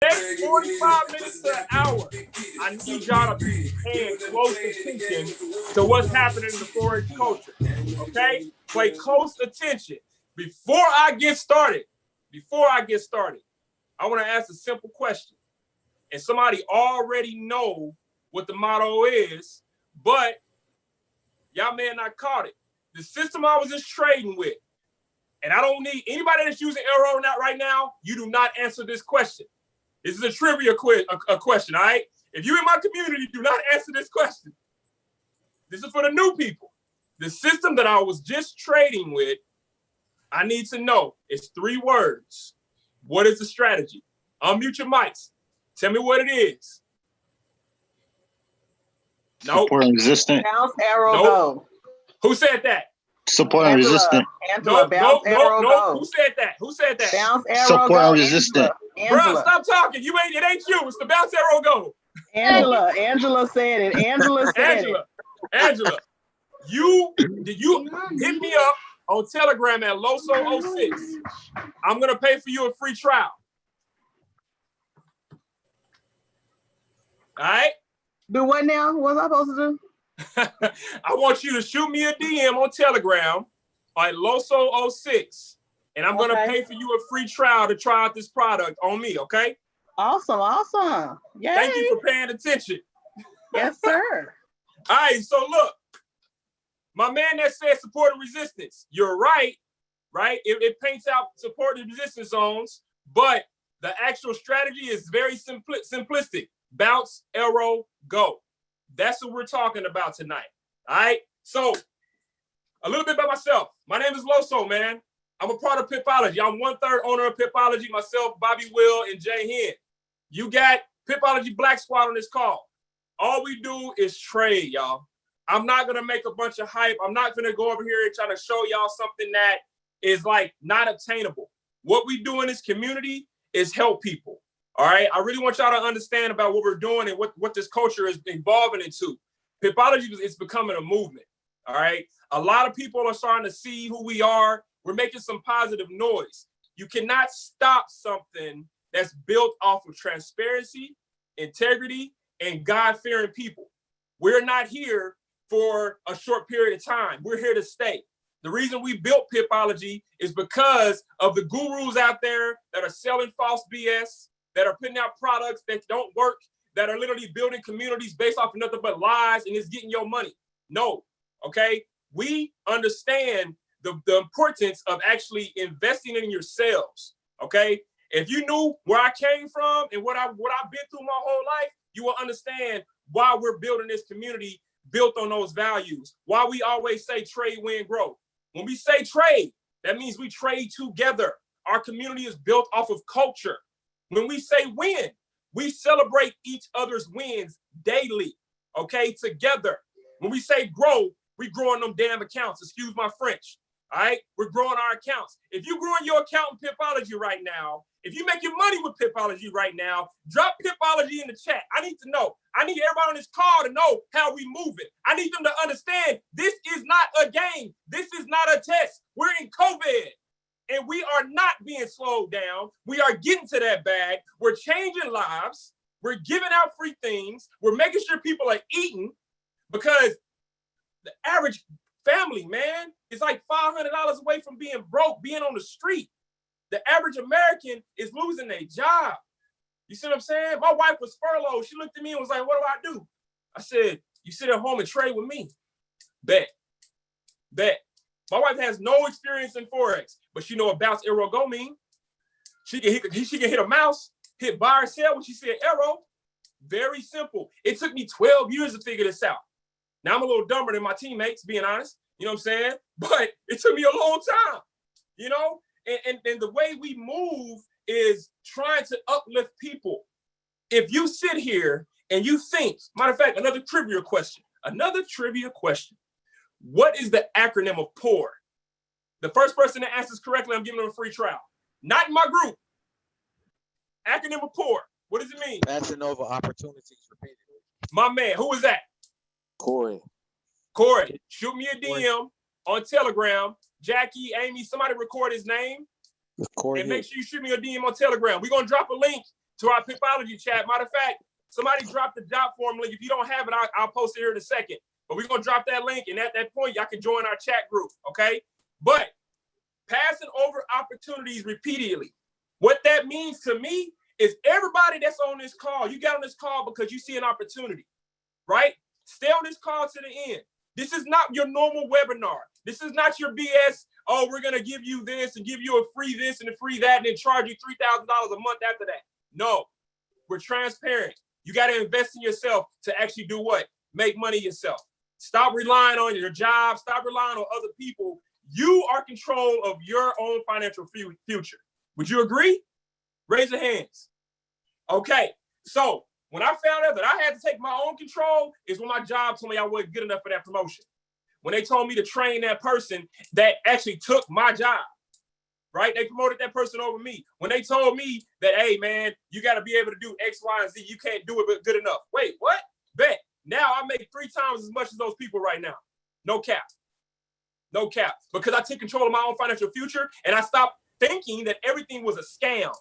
Next 45 minutes to an hour, I need y'all to be paying close attention to what's happening in the Forex culture, okay? Pay close attention. Before I get started, I want to ask a simple question. And somebody already know what the motto is, but y'all may have not caught it. The system I was just trading with, and I don't need anybody that's using Airo right now, you do not answer this question. This is a trivia question, all right? If you're in my community, do not answer this question. This is for the new people. The system that I was just trading with, I need to know. It's 3 words. What is the strategy? Unmute your mics. Tell me what it is. Nope. Support and resistant. Bounce, arrow, nope. go. Who said that? Support and resistant. Angela, bounce, arrow, go. Who said that? Who said that? Bounce, arrow, Support go. and resistant. Bro, stop talking. It ain't you. It's the bounce, arrow, go. Angela said it. Angela said it. Angela, you hit me up on Telegram at Loso06. I'm gonna pay for you a free trial. All right? Do what now? What was I supposed to do? I want you to shoot me a DM on Telegram at Loso06, and I'm gonna pay for you a free trial to try out this product on me, okay? Awesome. Yay. Thank you for paying attention. Yes, sir. All right, so look, my man that said support and resistance, you're right? It paints out support and resistance zones, but the actual strategy is very simplistic. Bounce, arrow, go. That's what we're talking about tonight. All right. So a little bit about myself. My name is Loso, man. I'm a part of PIPOLOGY. I'm 1/3 owner of PIPOLOGY, myself, Bobby Will, and Jay Hen. You got PIPOLOGY Black Squad on this call. All we do is trade, y'all. I'm not going to make a bunch of hype. I'm not going to go over here and try to show y'all something that is like not obtainable. What we do in this community is help people. All right. I really want y'all to understand about what we're doing and what this culture is evolving into. PIPOLOGY is becoming a movement. All right. A lot of people are starting to see who we are. We're making some positive noise. You cannot stop something that's built off of transparency, integrity, and God-fearing people. We're not here for a short period of time. We're here to stay. The reason we built PIPOLOGY is because of the gurus out there that are selling false BS, that are putting out products that don't work, that are literally building communities based off of nothing but lies and it's getting your money. No, okay? We understand the importance of actually investing in yourselves, okay? If you knew where I came from and what I've been through my whole life, you will understand why we're building this community built on those values. Why we always say trade, win, grow. When we say trade, that means we trade together. Our community is built off of culture. When we say win, we celebrate each other's wins daily, okay, together. When we say grow, we growing them damn accounts. Excuse my French, all right? We're growing our accounts. If you're growing your account in PIPOLOGY right now, if you're making money with PIPOLOGY right now, drop PIPOLOGY in the chat. I need to know. I need everybody on this call to know how we move it. I need them to understand this is not a game. This is not a test. We're in COVID. And we are not being slowed down. We are getting to that bag. We're changing lives. We're giving out free things. We're making sure people are eating, because the average family, man, is like $500 away from being broke, being on the street. The average American is losing their job. You see what I'm saying? My wife was furloughed. She looked at me and was like, what do I do? I said, you sit at home and trade with me. Bet. My wife has no experience in Forex, but she know what bounce, arrow, go mean. She can hit a mouse, hit buy or sell when she said arrow. Very simple. It took me 12 years to figure this out. Now I'm a little dumber than my teammates, being honest. You know what I'm saying? But it took me a long time, you know? And the way we move is trying to uplift people. If you sit here and you think, matter of fact, another trivia question. What is the acronym of POUR? The first person that answers correctly, I'm giving them a free trial. Not in my group. Acronym of POUR. What does it mean? Passing over opportunities repeatedly. My man, who was that? Corey, shoot me a DM on Telegram. Jackie, Amy, somebody record his name. Corey, and make sure you shoot me a DM on Telegram. We're going to drop a link to our Pipology chat. Matter of fact, somebody drop the job form link. If you don't have it, I'll post it here in a second. But we're going to drop that link, and at that point, y'all can join our chat group, okay? But passing over opportunities repeatedly, what that means to me is everybody that's on this call, you got on this call because you see an opportunity, right? Stay on this call to the end. This is not your normal webinar. This is not your BS, oh, we're going to give you this and give you a free this and a free that and then charge you $3,000 a month after that. No, we're transparent. You got to invest in yourself to actually do what? Make money yourself. Stop relying on your job. Stop relying on other people. You are in control of your own financial future. Would you agree? Raise your hands. Okay, so when I found out that I had to take my own control is when my job told me I wasn't good enough for that promotion. When they told me to train that person that actually took my job, right? They promoted that person over me. When they told me that, hey, man, you got to be able to do X, Y, and Z. You can't do it but good enough. Wait, what? Bet. Now I make 3 times as much as those people right now. No cap. No cap. Because I took control of my own financial future and I stopped thinking that everything was a scam.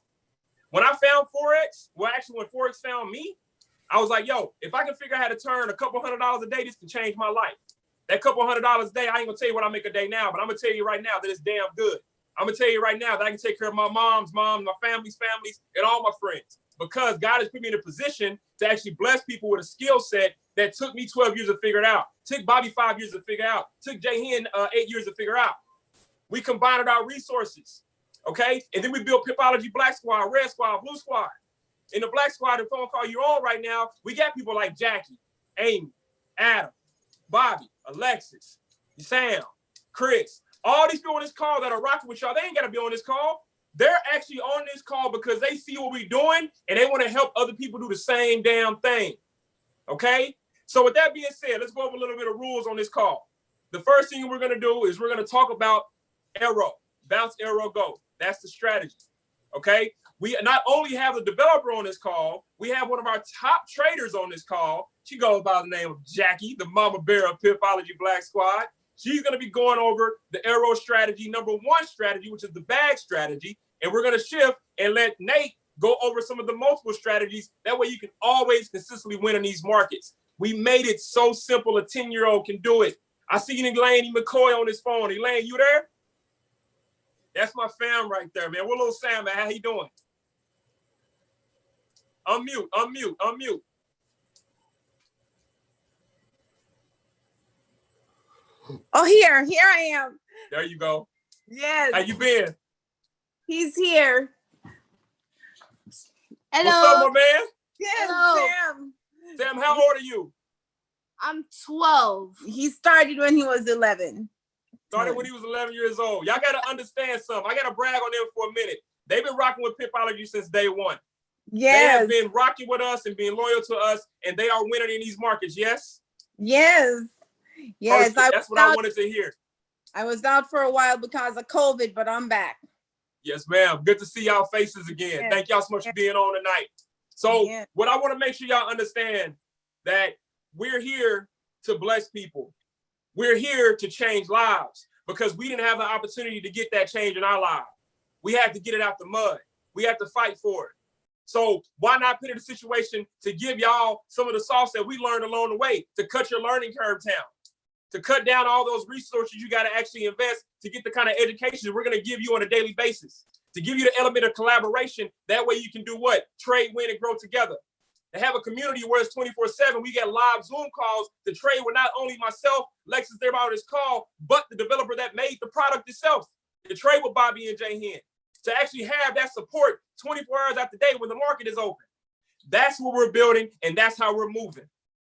When I found Forex, well, actually when Forex found me, I was like, yo, if I can figure out how to turn a couple $100s a day, this can change my life. That couple $100 a day, I ain't gonna tell you what I make a day now, but I'm gonna tell you right now that it's damn good. I'm gonna tell you right now that I can take care of my mom's, my family's, and all my friends. Because God has put me in a position to actually bless people with a skill set that took me 12 years to figure it out. Took Bobby 5 years to figure out. Took Jay Hen 8 years to figure out. We combined our resources, okay? And then we built Pipology Black Squad, Red Squad, Blue Squad. In the Black Squad, the phone call you're on right now, we got people like Jackie, Amy, Adam, Bobby, Alexis, Sam, Chris. All these people on this call that are rocking with y'all, they ain't got to be on this call. They're actually on this call because they see what we're doing and they want to help other people do the same damn thing. Okay? So with that being said, let's go over a little bit of rules on this call. The first thing we're going to do is we're going to talk about Airo. Bounce, Airo, go. That's the strategy. Okay? We not only have the developer on this call, we have one of our top traders on this call. She goes by the name of Jackie, the mama bear of Pipology Black Squad. She's going to be going over the Airo strategy, number 1 strategy, which is the bag strategy. And we're going to shift and let Nate go over some of the multiple strategies. That way you can always consistently win in these markets. We made it so simple a 10-year-old can do it. I see Elaine McCoy on his phone. Elaine, you there? That's my fam right there, man. What little Sam, man? How he doing? Unmute. Oh, here I am. There you go. Yes. How you been? He's here. Hello. What's up, my man? Yes, Hello. Sam. Sam, how old are you? I'm 12. He started when he was 11. Started when he was 11 years old. Y'all got to understand something. I got to brag on them for a minute. They've been rocking with Pipology since day one. Yes. They have been rocking with us and being loyal to us, and they are winning in these markets, yes? Yes. Yes. That's what I wanted to hear. I was out for a while because of COVID, but I'm back. Yes, ma'am. Good to see y'all faces again. Yes. Thank y'all so much for being on tonight. So what I want to make sure y'all understand that we're here to bless people. We're here to change lives because we didn't have the opportunity to get that change in our lives. We had to get it out the mud. We had to fight for it. So why not put it in a situation to give y'all some of the sauce that we learned along the way, to cut your learning curve down, to cut down all those resources you got to actually invest to get the kind of education we're going to give you on a daily basis, to give you the element of collaboration. That way you can do what? Trade, win, and grow together. To have a community where it's 24/7, we get live Zoom calls to trade with not only myself, Lexus, there on this call, but the developer that made the product itself. To trade with Bobby and Jay Hen. To actually have that support 24 hours out the day when the market is open. That's what we're building, and that's how we're moving.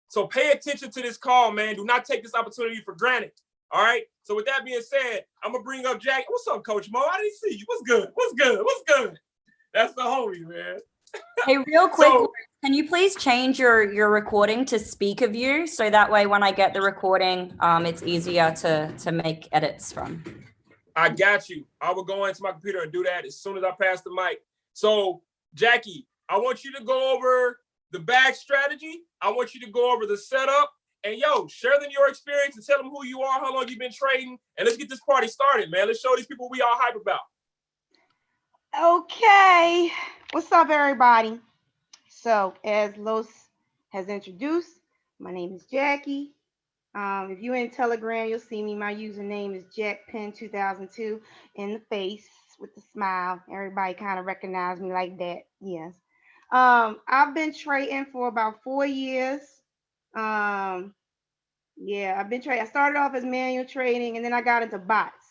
So pay attention to this call, man. Do not take this opportunity for granted. All right? So with that being said, I'm going to bring up Jack. What's up, Coach Mo? I didn't see you. What's good? What's good? What's good? That's the homie, man. Hey, real quick, So, can you please change your recording to speaker view so that way when I get the recording, it's easier to make edits from. I got you. I will go into my computer and do that as soon as I pass the mic. So, Jackie, I want you to go over the bag strategy. I want you to go over the setup. And yo, share them your experience and tell them who you are, how long you've been trading, and let's get this party started, man. Let's show these people we all hype about. Okay, what's up, everybody? So, as Los has introduced, my name is Jackie. If you're in Telegram, you'll see me. My username is JackPen2002 in the face with the smile. Everybody kind of recognize me like that. Yes. I've been trading for about 4 years. Yeah, I've been trading. I started off as manual trading, and then I got into bots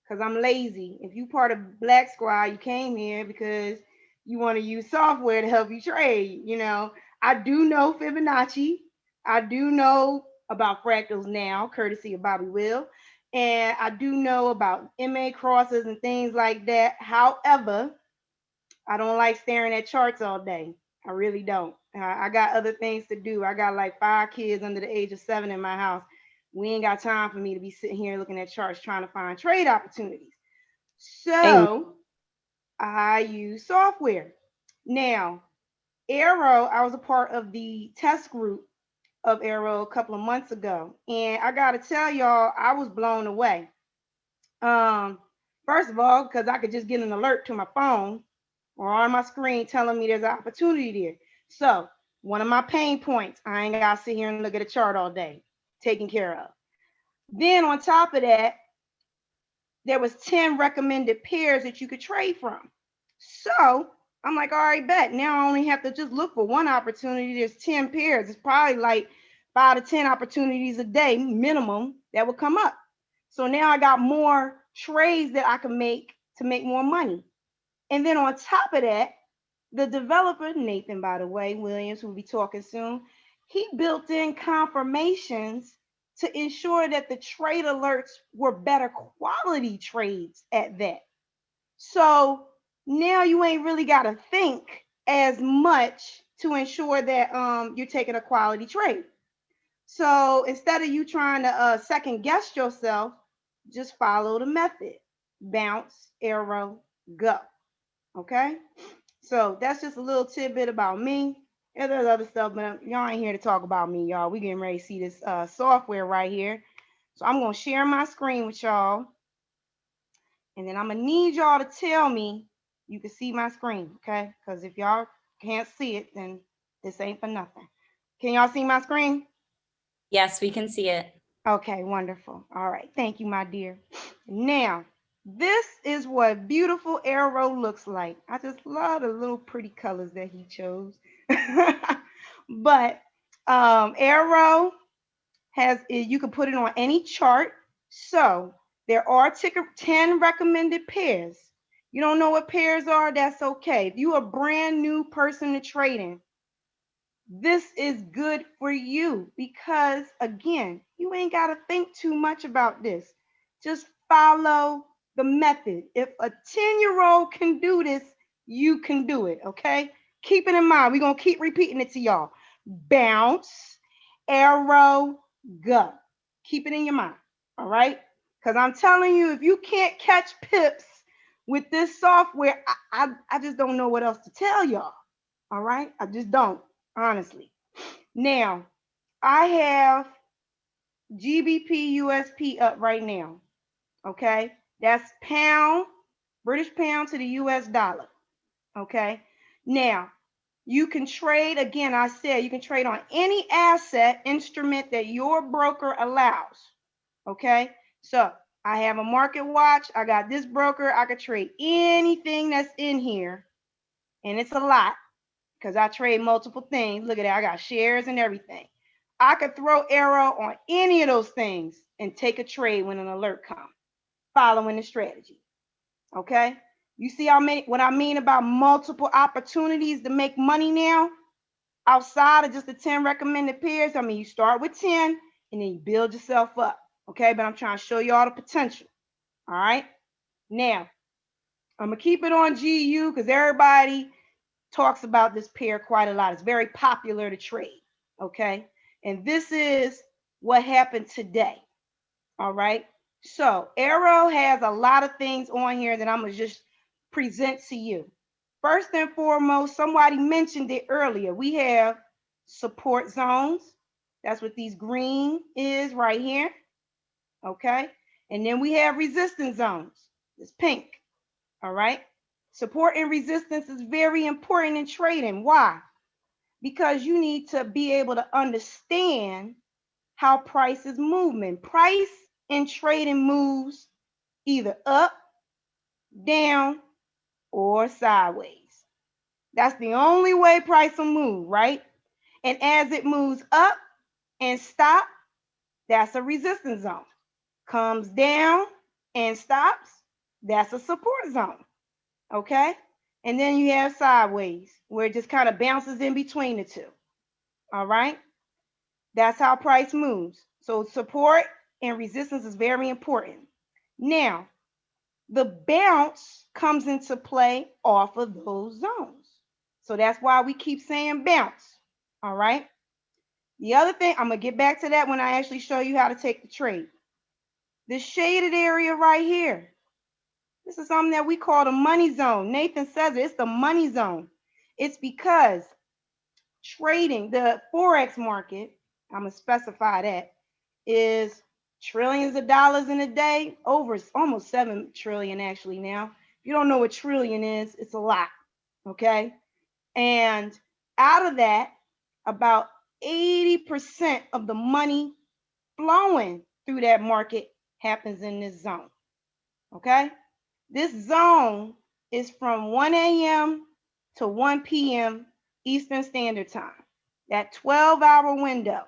because I'm lazy. If you part of Black Squad, you came here because you want to use software to help you trade. You know, I do know Fibonacci. I do know about fractals now, courtesy of Bobby Will. And I do know about MA crosses and things like that. However, I don't like staring at charts all day. I really don't. I got other things to do. I got like 5 kids under the age of 7 in my house. We ain't got time for me to be sitting here looking at charts trying to find trade opportunities. So I use software. Now, Airo, I was a part of the test group of Airo a couple of months ago. And I got to tell y'all, I was blown away. First of all, because I could just get an alert to my phone or on my screen telling me there's an opportunity there. So one of my pain points, I ain't got to sit here and look at a chart all day, taken care of. Then on top of that, there was 10 recommended pairs that you could trade from. So I'm like, all right, bet. Now I only have to just look for one opportunity. There's 10 pairs. It's probably like 5 to 10 opportunities a day minimum that will come up. So now I got more trades that I can make to make more money. And then on top of that, the developer, Nathan, by the way, Williams, will be talking soon, he built in confirmations to ensure that the trade alerts were better quality trades at that. So now you ain't really got to think as much to ensure that you're taking a quality trade. So instead of you trying to second guess yourself, just follow the method. Bounce, arrow, go. Okay? So that's just a little tidbit about me. And there's other stuff, but y'all ain't here to talk about me, y'all. We getting ready to see this software right here. So I'm going to share my screen with y'all. And then I'm going to need y'all to tell me you can see my screen, okay? Because if y'all can't see it, then this ain't for nothing. Can y'all see my screen? Yes, we can see it. Okay, wonderful. All right. Thank you, my dear. Now, this is what beautiful Airo looks like. I just love the little pretty colors that he chose. But Airo has, you can put it on any chart. So there are 10 recommended pairs. You don't know what pairs are, that's okay. If you're a brand new person to trading, this is good for you because, again, you ain't got to think too much about this. Just follow the method. If a 10-year-old can do this, you can do it, okay? Keep it in mind. We're going to keep repeating it to y'all. Bounce, arrow, go. Keep it in your mind, all right? Because I'm telling you, if you can't catch pips with this software, I just don't know what else to tell y'all, all right? I just don't. Honestly. Now, I have GBP USP up right now. Okay. That's pound, British pound to the US dollar. Okay. Now, you can trade, again, I said you can trade on any asset instrument that your broker allows. Okay. So I have a market watch. I got this broker. I could trade anything that's in here. And it's a lot, because I trade multiple things. Look at that. I got shares and everything. I could throw Airo on any of those things and take a trade when an alert comes, following the strategy. Okay? You see what I mean about multiple opportunities to make money now? Outside of just the 10 recommended pairs. I mean, you start with 10 and then you build yourself up. Okay? But I'm trying to show you all the potential. All right? Now, I'm gonna keep it on GU because everybody talks about this pair quite a lot. It's very popular to trade, okay? And this is what happened today, all right? So Airo has a lot of things on here that I'm gonna just present to you. First and foremost, somebody mentioned it earlier. We have support zones. That's what these green is right here, okay? And then we have resistance zones. It's pink, all right? Support and resistance is very important in trading. Why? Because you need to be able to understand how price is moving. Price in trading moves either up, down, or sideways. That's the only way price will move, right? And as it moves up and stop, that's a resistance zone. Comes down and stops, that's a support zone, okay? And then you have sideways, where it just kind of bounces in between the two, all right? That's how price moves. So support and resistance is very important. Now, the bounce comes into play off of those zones. So that's why we keep saying bounce, all right? The other thing, I'm gonna get back to that when I actually show you how to take the trade. This shaded area right here, this is something that we call the money zone. Nathan says it, it's the money zone. It's because trading, the Forex market, I'm gonna specify that, is trillions of dollars in a day, over almost 7 trillion actually now. If you don't know what trillion is, it's a lot, okay? And out of that, about 80% of the money flowing through that market happens in this zone, okay? This zone is from 1 a.m. to 1 p.m. Eastern Standard Time, that 12-hour window.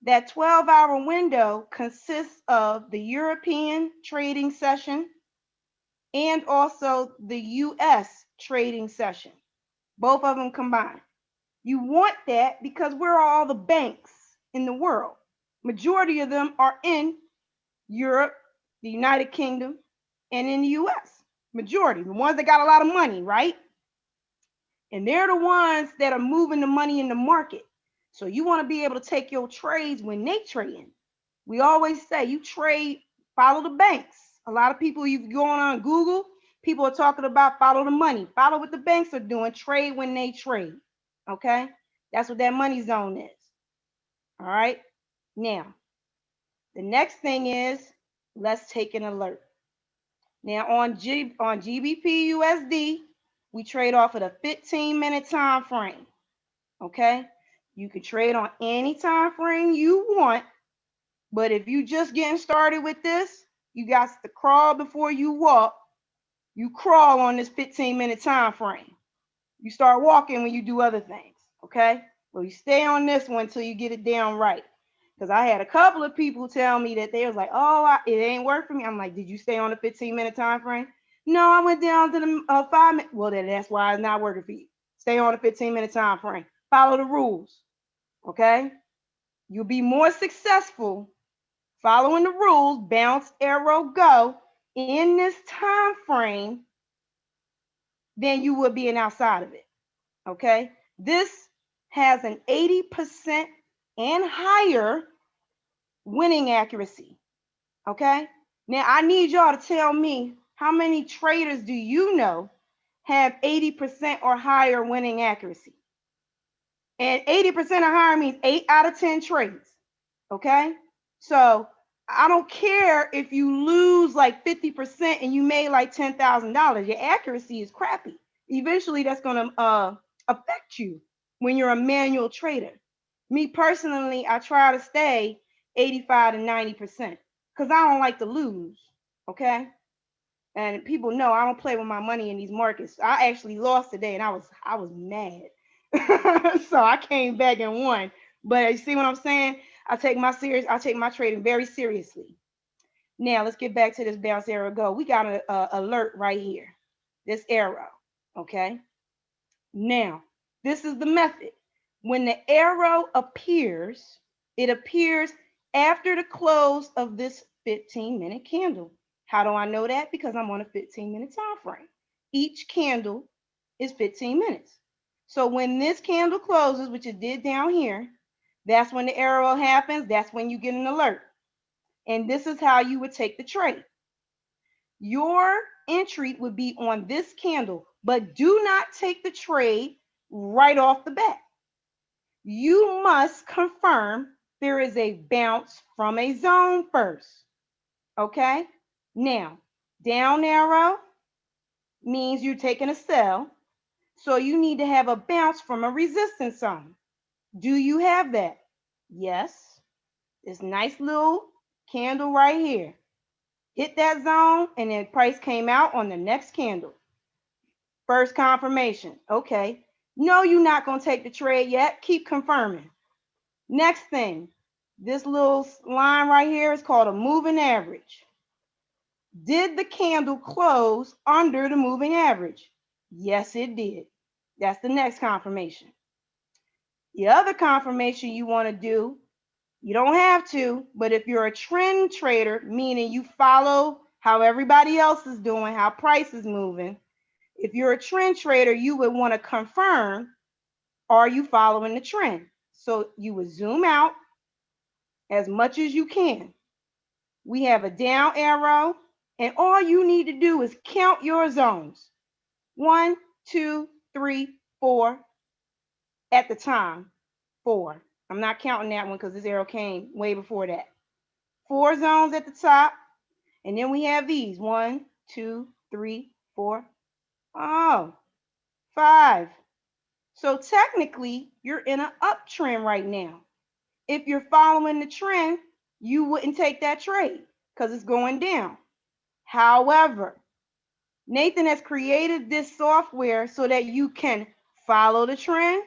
That 12-hour window consists of the European trading session and also the US trading session, both of them combined. You want that because where are all the banks in the world? Majority of them are in Europe, the United Kingdom, and in the US. Majority, the ones that got a lot of money, right? And they're the ones that are moving the money in the market. So you want to be able to take your trades when they trading. We always say you trade, follow the banks. A lot of people, you going on Google, people are talking about follow the money, follow what the banks are doing, trade when they trade. Okay, that's what that money zone is. All right. Now, the next thing is let's take an alert. Now on GBP USD, we trade off of the 15-minute time frame. Okay, you can trade on any time frame you want, but if you just getting started with this, you got to crawl before you walk. You crawl on this 15-minute time frame. You start walking when you do other things, okay? Well, you stay on this one until you get it down right. Because I had a couple of people tell me that they was like, oh, it ain't work for me. I'm like, did you stay on the 15-minute time frame? No, I went down to the 5 minute. Well, then that's why it's not working for you. Stay on the 15-minute time frame. Follow the rules, okay? You'll be more successful following the rules, bounce, arrow, go, in this time frame than you would being outside of it, okay? This has an 80% and higher winning accuracy, okay? Now, I need y'all to tell me how many traders do you know have 80% or higher winning accuracy? And 80% or higher means 8 out of 10 trades, okay? So I don't care if you lose like 50% and you made like $10,000. Your accuracy is crappy. Eventually, that's going to affect you when you're a manual trader. Me personally, I try to stay 85 to 90% because I don't like to lose, okay? And people know I don't play with my money in these markets. I actually lost today and I was mad. So I came back and won. But you see what I'm saying? I take my trading very seriously. Now let's get back to this bounce arrow go. We got an alert right here. This arrow, okay? Now, this is the method. When the arrow appears, it appears after the close of this 15-minute candle. How do I know that? Because I'm on a 15-minute time frame. each candle is 15 minutes. So when this candle closes, which it did down here, that's when the arrow happens. That's when you get an alert. And this is how you would take the trade. Your entry would be on this candle, but do not take the trade right off the bat. You must confirm there is a bounce from a zone first. Okay? Now, down arrow means you're taking a sell. So you need to have a bounce from a resistance zone. Do you have that? Yes. This nice little candle right here. Hit that zone and then price came out on the next candle. First confirmation. Okay. No, you're not going to take the trade yet. Keep confirming. Next thing, this little line right here is called a moving average. Did the candle close under the moving average? Yes, it did. That's the next confirmation. The other confirmation you want to do, you don't have to, but if you're a trend trader, meaning you follow how everybody else is doing, how price is moving, if you're a trend trader, you would want to confirm, are you following the trend? So you would zoom out as much as you can. We have a down arrow, and all you need to do is count your zones. 1, 2, 3, 4 at the time. 4. I'm not counting that one because this arrow came way before that. 4 zones at the top, and then we have these 1, 2, 3, 4. Oh, 5. So technically, you're in an uptrend right now. If you're following the trend, you wouldn't take that trade because it's going down. However, Nathan has created this software so that you can follow the trend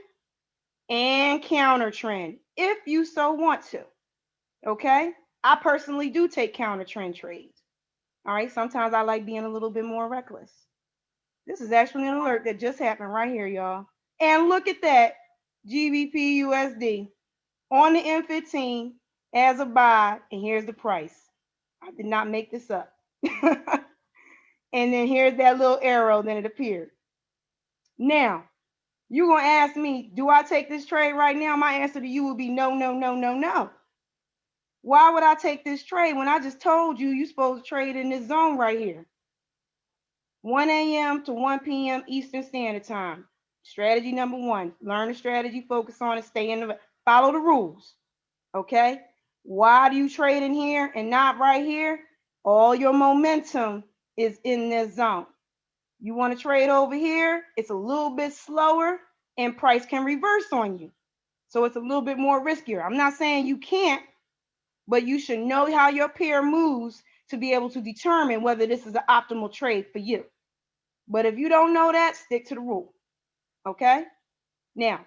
and counter trend if you so want to. Okay? I personally do take counter trend trades. All right, sometimes I like being a little bit more reckless. This is actually an alert that just happened right here, y'all. And look at that, GBP USD on the M15 as a buy, and here's the price. I did not make this up. And then here's that little arrow, then it appeared. Now, you're going to ask me, do I take this trade right now? My answer to you will be no, no, no, no, no. Why would I take this trade when I just told you you're supposed to trade in this zone right here? 1 a.m. to 1 p.m. Eastern Standard Time. Strategy number 1, learn the strategy, focus on it, stay in the, follow the rules. Okay? Why do you trade in here and not right here? All your momentum is in this zone. You want to trade over here, it's a little bit slower and price can reverse on you. So it's a little bit more riskier. I'm not saying you can't, but you should know how your pair moves to be able to determine whether this is an optimal trade for you. But if you don't know that, stick to the rule. Okay? Now,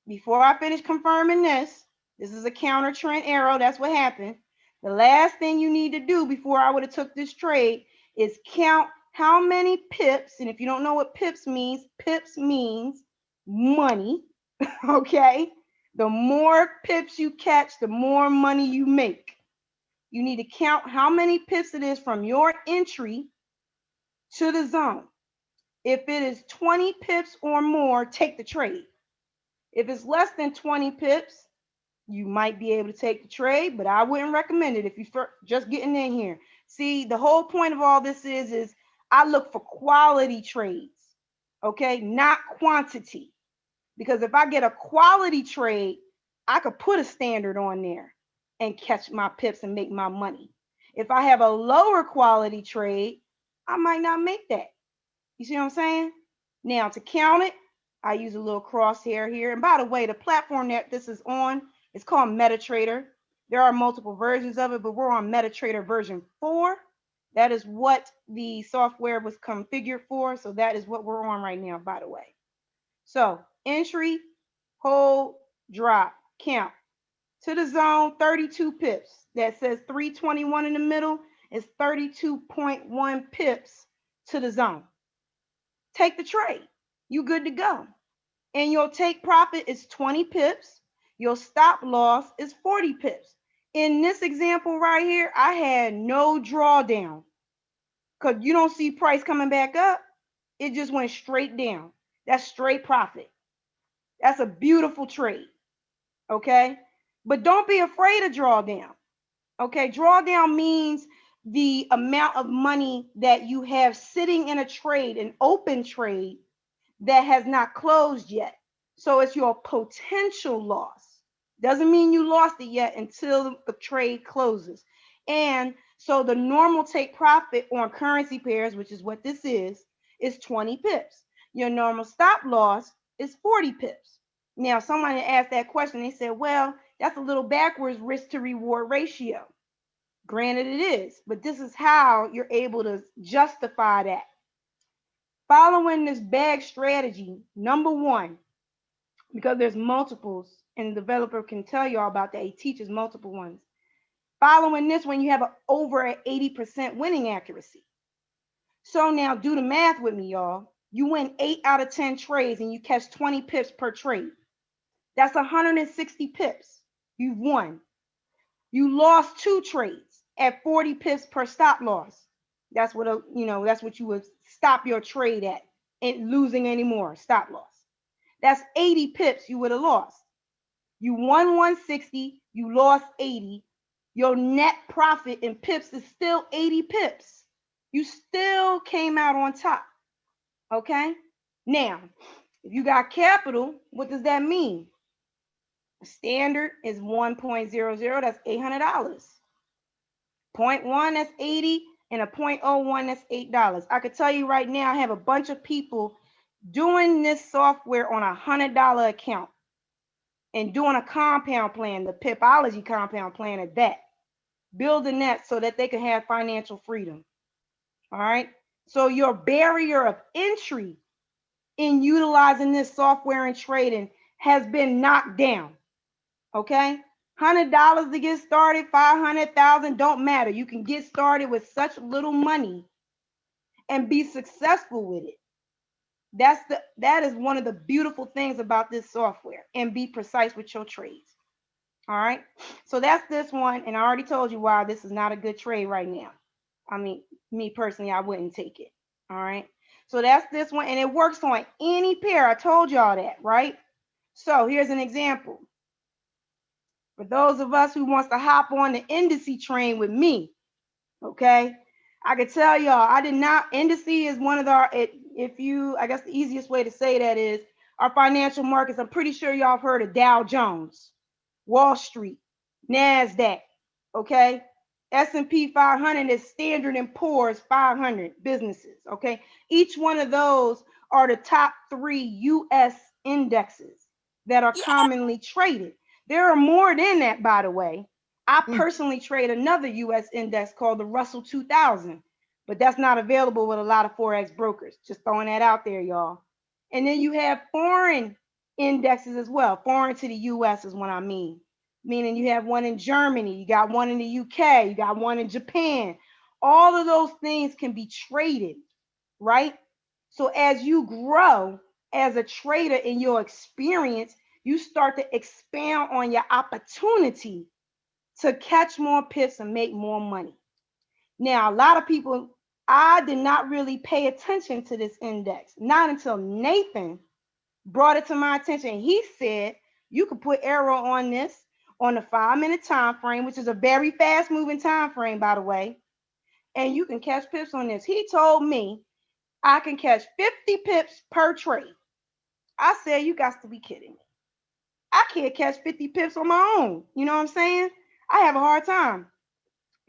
before I finish confirming this is a counter trend arrow. That's what happened. The last thing you need to do before I would have took this trade is count how many pips. And if you don't know what pips means money. Okay? The more pips you catch, the more money you make. You need to count how many pips it is from your entry to the zone. If it is 20 pips or more, take the trade. If it's less than 20 pips, you might be able to take the trade, but I wouldn't recommend it if you're just getting in here. See, the whole point of all this is I look for quality trades, okay, not quantity. Because if I get a quality trade, I could put a standard on there and catch my pips and make my money. If I have a lower quality trade, I might not make that. You see what I'm saying? Now, to count it, I use a little crosshair here. And by the way, the platform that this is on is called MetaTrader. There are multiple versions of it, but we're on MetaTrader version 4. That is what the software was configured for. So that is what we're on right now, by the way. So entry, hold, drop, count. To the zone, 32 pips. That says 321 in the middle is 32.1 pips to the zone. Take the trade. You good to go. And your take profit is 20 pips. Your stop loss is 40 pips. In this example right here, I had no drawdown because you don't see price coming back up. It just went straight down. That's straight profit. That's a beautiful trade. Okay. But don't be afraid of drawdown. Okay. Drawdown means the amount of money that you have sitting in a trade, an open trade that has not closed yet. So it's your potential loss. Doesn't mean you lost it yet until the trade closes. And so the normal take profit on currency pairs, which is what this is 20 pips. Your normal stop loss is 40 pips. Now, someone asked that question. They said, well, that's a little backwards risk to reward ratio. Granted, it is, but this is how you're able to justify that. Following this bag strategy, number one, because there's multiples and the developer can tell you all about that. He teaches multiple ones. Following this one, you have over an 80% winning accuracy. So now do the math with me, y'all. You win 8 out of 10 trades and you catch 20 pips per trade. That's 160 pips. You've won. You lost 2 trades at 40 pips per stop loss. That's what that's what you would stop your trade at, and losing any more stop loss. That's 80 pips you would have lost. You won 160, you lost 80. Your net profit in pips is still 80 pips. You still came out on top. Okay? Now, if you got capital, what does that mean? Standard is 1.00, that's $800. 0.1, that's 80, and a 0.01, that's $8. I could tell you right now, I have a bunch of people doing this software on a $100 account and doing a compound plan, the PIPOLOgy compound plan at that, building that so that they can have financial freedom. All right. So your barrier of entry in utilizing this software and trading has been knocked down. Okay. $100 to get started, 500,000, don't matter. You can get started with such little money and be successful with it. That is one of the beautiful things about this software, and be precise with your trades. All right. So that's this one. And I already told you why this is not a good trade right now. I mean, me personally, I wouldn't take it. All right. So that's this one. And it works on any pair. I told y'all that, right? So here's an example. For those of us who wants to hop on the indice train with me, okay, I could tell y'all, I did not, indice is one of our, I guess the easiest way to say that is our financial markets. I'm pretty sure y'all have heard of Dow Jones, Wall Street, NASDAQ, okay? S&P 500 is Standard & Poor's 500 businesses, okay? Each one of those are the top 3 U.S. indexes that are commonly traded. There are more than that, by the way. I personally trade another U.S. index called the Russell 2000, but that's not available with a lot of Forex brokers. Just throwing that out there, y'all. And then you have foreign indexes as well. Foreign to the U.S. is what I mean. Meaning you have one in Germany, you got one in the UK, you got one in Japan. All of those things can be traded, right? So as you grow as a trader in your experience, you start to expand on your opportunity to catch more pips and make more money. Now, a lot of people, I did not really pay attention to this index, not until Nathan brought it to my attention. He said, you could put Airo on this on the 5-minute time frame, which is a very fast moving time frame, by the way, and you can catch pips on this. He told me I can catch 50 pips per trade. I said, you got to be kidding me. I can't catch 50 pips on my own. You know what I'm saying? I have a hard time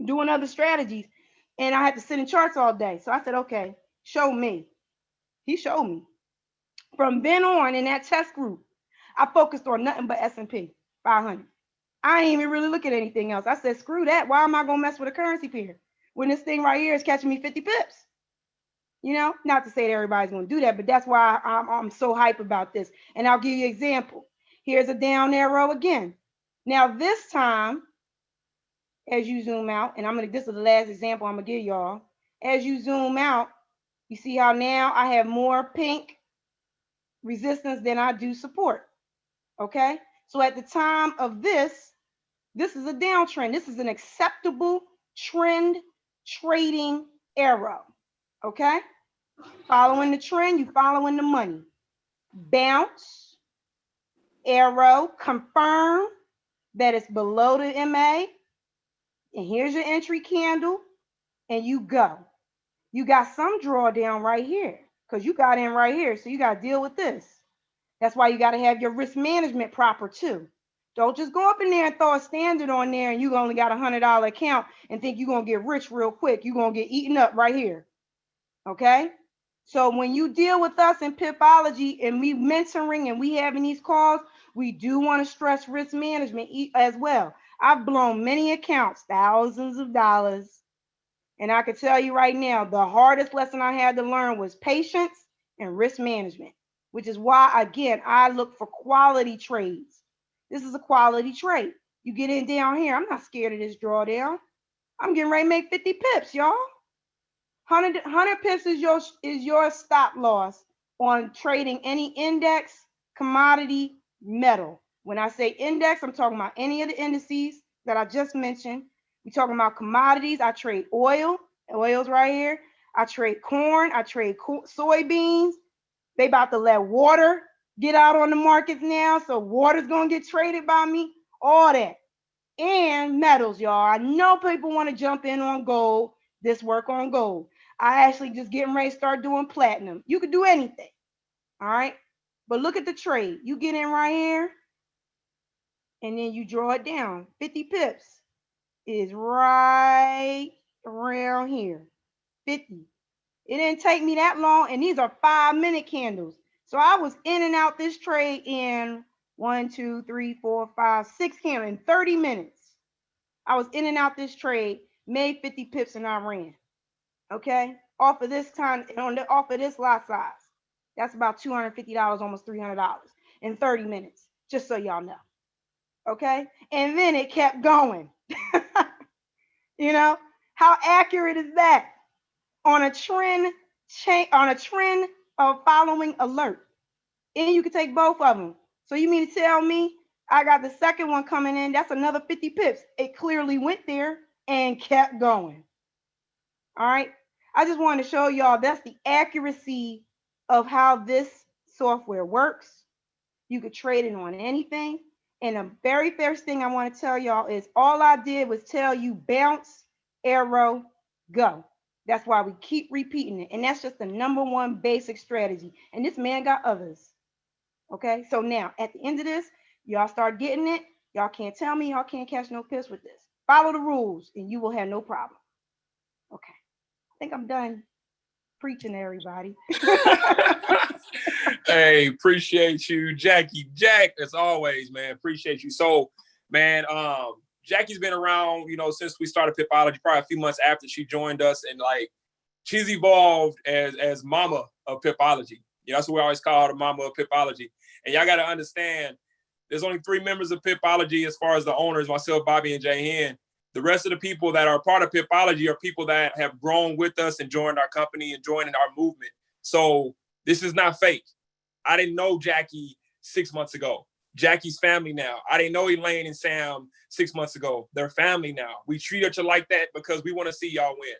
doing other strategies, and I had to sit in charts all day. So I said, okay, show me. He showed me. From then on, in that test group, I focused on nothing but S&P 500. I ain't even really look at anything else. I said, screw that. Why am I going to mess with a currency pair when this thing right here is catching me 50 pips? You know, not to say that everybody's going to do that, but that's why I'm so hype about this. And I'll give you an example. Here's a down arrow again. Now, this time, as you zoom out, and this is the last example I'm going to give y'all. As you zoom out, you see how now I have more pink resistance than I do support. Okay. So at the time of this is a downtrend. This is an acceptable trend trading arrow. Okay. Following the trend, you following the money. Bounce, arrow, confirm that it's below the MA. And here's your entry candle, and you go. You got some drawdown right here because you got in right here. So you got to deal with this. That's why you got to have your risk management proper too. Don't just go up in there and throw a standard on there and you only got $100 account and think you're going to get rich real quick. You're going to get eaten up right here. Okay? So when you deal with us in PIPOLOgy and we mentoring and we having these calls, we do want to stress risk management as well. I've blown many accounts, thousands of dollars. And I can tell you right now, the hardest lesson I had to learn was patience and risk management, which is why, again, I look for quality trades. This is a quality trade. You get in down here. I'm not scared of this drawdown. I'm getting ready to make 50 pips, y'all. 100 pips is your stop loss on trading any index, commodity, metal. When I say index, I'm talking about any of the indices that I just mentioned. We're talking about commodities. I trade oil. Oil's right here. I trade corn. I trade soybeans. They about to let water get out on the markets now. So water's going to get traded by me. All that. And metals, y'all. I know people want to jump in on gold. This work on gold. I actually just getting ready to start doing platinum. You could do anything. All right. But look at the trade. You get in right here. And then you draw it down. 50 pips is right around here. 50. It didn't take me that long. And these are 5-minute candles. So I was in and out this trade in 1, 2, 3, 4, 5, 6 candles in 30 minutes. I was in and out this trade, made 50 pips, and I ran. Okay, off of this time, off of this lot size, that's about $250, almost $300 in 30 minutes. Just so y'all know. Okay, and then it kept going. You know, how accurate is that on a trend of following alert? And you can take both of them. So you mean to tell me I got the second one coming in? That's another 50 pips. It clearly went there and kept going. All right. I just wanted to show y'all that's the accuracy of how this software works. You could trade it on anything. And the very first thing I want to tell y'all is all I did was tell you bounce, arrow, go. That's why we keep repeating it. And that's just the #1 basic strategy. And this man got others. Okay. So now at the end of this, y'all start getting it. Y'all can't tell me y'all can't catch no pips with this. Follow the rules and you will have no problem. Okay. I think I'm done preaching to everybody. Hey, appreciate you, Jackie. Jack, as always, man, appreciate you. So, man, Jackie's been around, since we started PIPOLOgy, probably a few months after she joined us, and like she's evolved as mama of PIPOLOgy. That's what we always call her, the mama of PIPOLOgy. And y'all got to understand, there's only 3 members of PIPOLOgy as far as the owners, myself, Bobby, and Jay Hen. The rest of the people that are part of PIPOLOgy are people that have grown with us and joined our company and joined our movement. So this is not fake. I didn't know Jackie 6 months ago. Jackie's family now. I didn't know Elaine and Sam 6 months ago. They're family now. We treat each other like that because we want to see y'all win.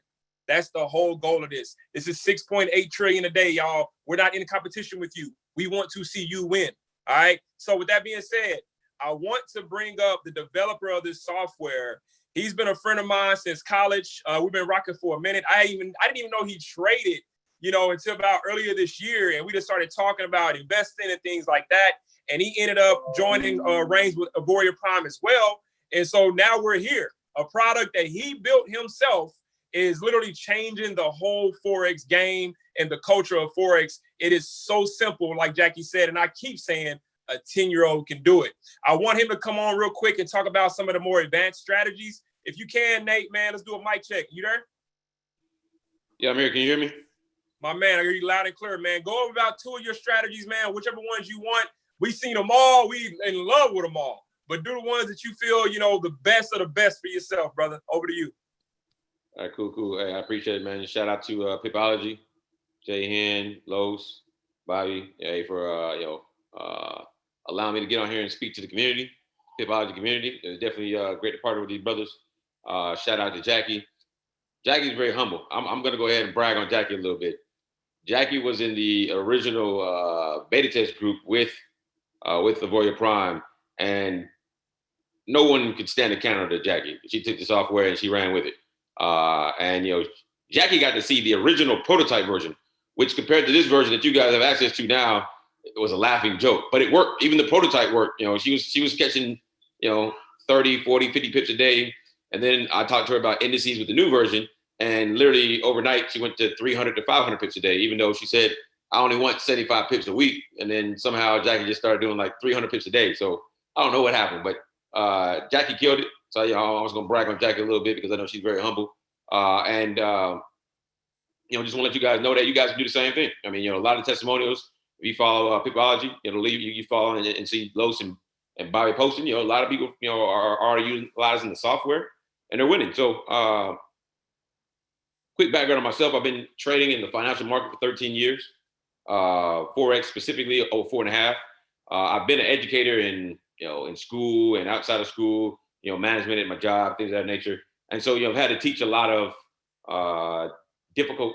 That's the whole goal of this. This is 6.8 trillion a day, y'all. We're not in competition with you. We want to see you win. All right. So with that being said, I want to bring up the developer of this software. He's been a friend of mine since college. We've been rocking for a minute. I didn't even know he traded, until about earlier this year. And we just started talking about investing and things like that. And he ended up joining Reigns with Avoria Prime as well. And so now we're here. A product that he built himself is literally changing the whole Forex game and the culture of Forex. It is so simple, like Jackie said, and I keep saying, a 10-year-old can do it. I want him to come on real quick and talk about some of the more advanced strategies. If you can, Nate, man, let's do a mic check. You there? Yeah, I'm here. Can you hear me? My man, I hear you loud and clear, man. Go over about 2 of your strategies, man, whichever ones you want. We've seen them all. We in love with them all. But do the ones that you feel, the best of the best for yourself, brother. Over to you. All right, cool. Hey, I appreciate it, man. Shout out to PIPOLOgy, Jay Hen, Los, Bobby, for allowing me to get on here and speak to the community, PIPOLOgy community. It's definitely great to partner with these brothers. Shout out to Jackie. Jackie's very humble. I'm going to go ahead and brag on Jackie a little bit. Jackie was in the original beta test group with the Voya Prime, and no one could stand a counter to Jackie. She took the software and she ran with it. And Jackie got to see the original prototype version, which compared to this version that you guys have access to now, it was a laughing joke. But it worked. Even the prototype worked. She was catching 30, 40, 50 pips a day. And then I talked to her about indices with the new version, and literally overnight she went to 300 to 500 pips a day, even though she said I only want 75 pips a week. And then somehow Jackie just started doing like 300 pips a day. So I don't know what happened, but Jackie killed it. So I was gonna brag on Jackie a little bit because I know she's very humble. And just want to let you guys know that you guys can do the same thing. I mean, a lot of testimonials. If you follow PIPOLOgy, you follow and see Los and Bobby posting. A lot of people are already utilizing the software and they're winning. So quick background on myself: I've been trading in the financial market for 13 years, forex specifically over 4.5. I've been an educator in school and outside of school, management at my job, things of that nature. And so, I've had to teach a lot of difficult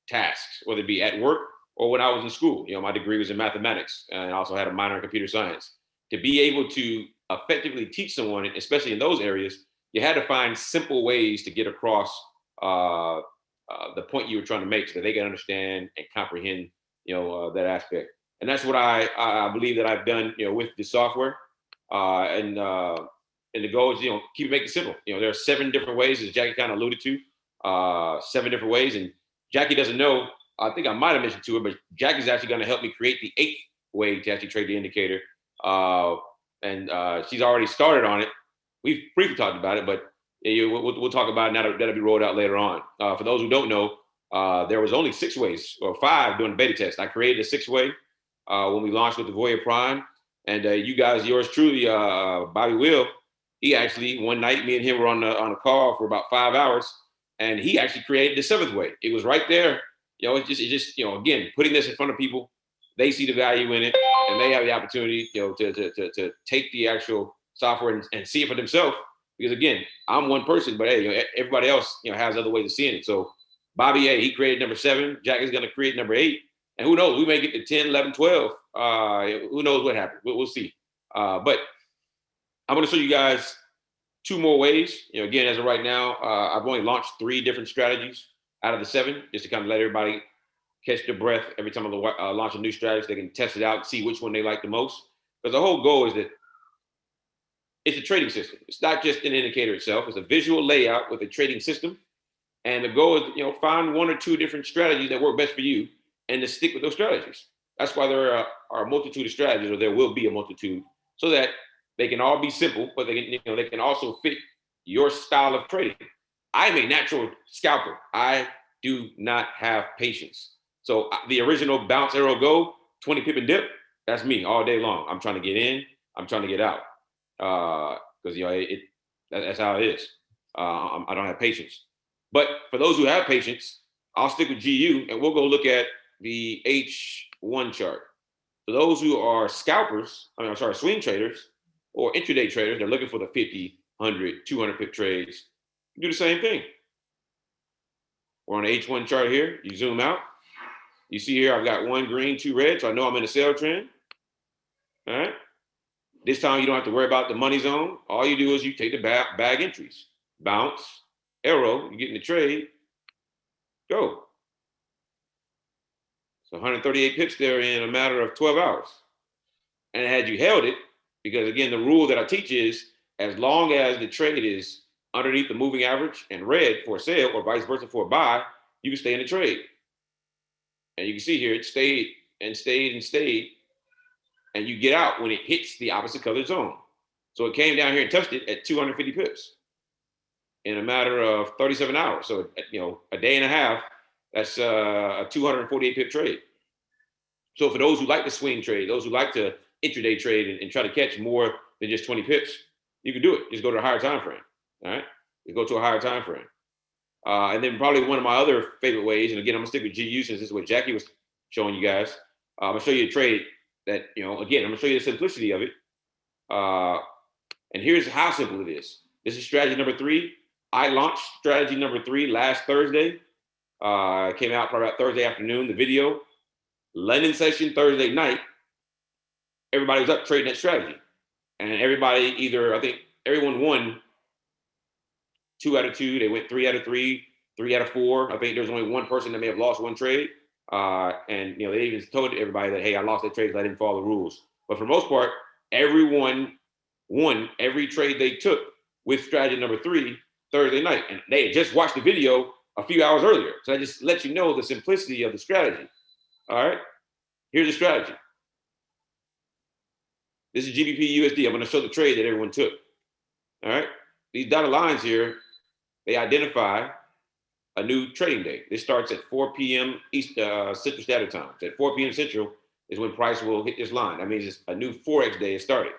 tasks, whether it be at work or when I was in school. My degree was in mathematics, and I also had a minor in computer science. To be able to effectively teach someone, especially in those areas, you had to find simple ways to get across the point you were trying to make so that they can understand and comprehend, that aspect. And that's what I believe that I've done, with the software. And the goal is, keep making it simple. There are 7 different ways, as Jackie kind of alluded to, 7 different ways. And Jackie doesn't know, I think I might have mentioned to her, but Jackie's actually going to help me create the 8th way to actually trade the indicator. And she's already started on it. We've briefly talked about it, but we'll talk about it. That'll be rolled out later on. For those who don't know, there was only 6 ways, or 5 during the beta test. I created a 6th way when we launched with the Voya Prime. And you guys, yours truly, Bobby Will, he actually, one night, me and him were on a call for about 5 hours, and he actually created the 7th way. It was right there. It's just again, putting this in front of people, they see the value in it, and they have the opportunity, to take the actual software and see it for themselves. Because again, I'm one person, but hey, everybody else, has other ways of seeing it. So Bobby, he created number 7. Jack is going to create number 8. And who knows, we may get to 10, 11, 12. Who knows what happens? We'll see. But I'm going to show you guys 2 more ways. Again, as of right now, I've only launched 3 different strategies out of the 7, just to kind of let everybody catch their breath every time I launch a new strategy. They can test it out and see which one they like the most. Because the whole goal is that it's a trading system. It's not just an indicator itself. It's a visual layout with a trading system. And the goal is, find 1 or 2 different strategies that work best for you and to stick with those strategies. That's why there are a multitude of strategies, or there will be a multitude, so that they can all be simple, but they can also fit your style of trading. I'm a natural scalper. I do not have patience. So the original bounce, arrow, go, 20 pip and dip, that's me all day long. I'm trying to get in, I'm trying to get out. Because that's how it is. I don't have patience. But for those who have patience, I'll stick with GU and we'll go look at the H1 chart. For those who are scalpers, swing traders or intraday traders, they're looking for the 50, 100, 200 pip trades. You do the same thing. We're on the H1 chart here. You zoom out. You see here, I've got 1 green, 2 red, so I know I'm in a sell trend. All right. This time you don't have to worry about the money zone. All you do is you take the bag entries. Bounce, arrow, you get in the trade, go. So 138 pips there in a matter of 12 hours. And had you held it, because again, the rule that I teach is as long as the trade is underneath the moving average and red for a sale or vice versa for a buy, you can stay in the trade. And you can see here, it stayed and stayed and stayed. And you get out when it hits the opposite color zone. So it came down here and touched it at 250 pips in a matter of 37 hours. So, a day and a half, that's a 248 pip trade. So for those who like to swing trade, those who like to intraday trade and try to catch more than just 20 pips, you can do it. Just go to a higher time frame. All right, you go to a higher time frame. And then probably one of my other favorite ways, and again, I'm gonna stick with GU since this is what Jackie was showing you guys. I'm gonna show you a trade that, again, I'm gonna show you the simplicity of it. And here's how simple it is. This is strategy number 3. I launched strategy number 3 last Thursday. Came out probably about Thursday afternoon, the video. London session Thursday night, everybody was up trading that strategy. And everybody I think everyone won 2 out of 2. They went 3 out of 3, 3 out of 4. I think there's only one person that may have lost one trade. And they even told everybody that, hey, I lost that trade because I didn't follow the rules. But for the most part, everyone won every trade they took with strategy number 3 Thursday night. And they had just watched the video a few hours earlier. So I just let you know the simplicity of the strategy. All right, here's the strategy. This is GBP USD. I'm going to show the trade that everyone took. All right, these dotted lines here, they identify a new trading day. This starts at 4 p.m. Central Standard Time. So at 4 p.m. Central is when price will hit this line. That means it's a new Forex day is started.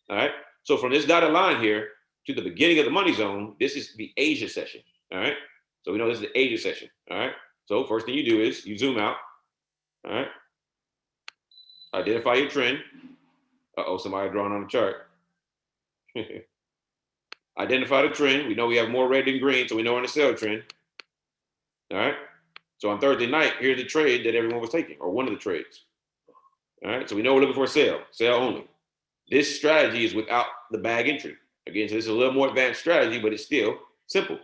All right, so from this dotted line here to the beginning of the money zone, this is the Asia session. All right, so we know this is the Asia session. All right, so first thing you do is you zoom out. All right, identify your trend. Somebody drawing on the chart. Identify the trend. We know we have more red than green, so we know we're in a sell trend. All right, so on Thursday night, here's the trade that everyone was taking, or one of the trades. All right, so we know we're looking for a sale only. This strategy is without the bag entry. Again, so this is a little more advanced strategy, but it's still simple.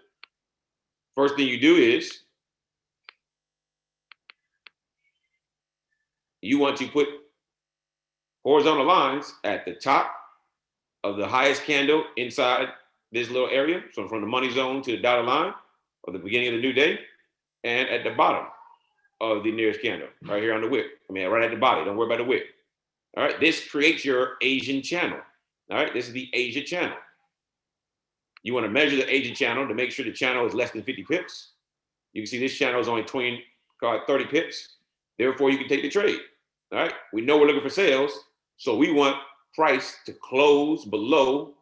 First thing you do is you want to put horizontal lines at the top of the highest candle inside this little area. So from the money zone to the dotted line of the beginning of the new day, and at the bottom of the nearest candle, right here on the wick. Right at the body. Don't worry about the wick. All right, this creates your Asian channel. All right, this is the Asia channel. You want to measure the Asia channel to make sure the channel is less than 50 pips. You can see this channel is only 30 pips. Therefore, you can take the trade. All right, we know we're looking for sales, so we want price to close below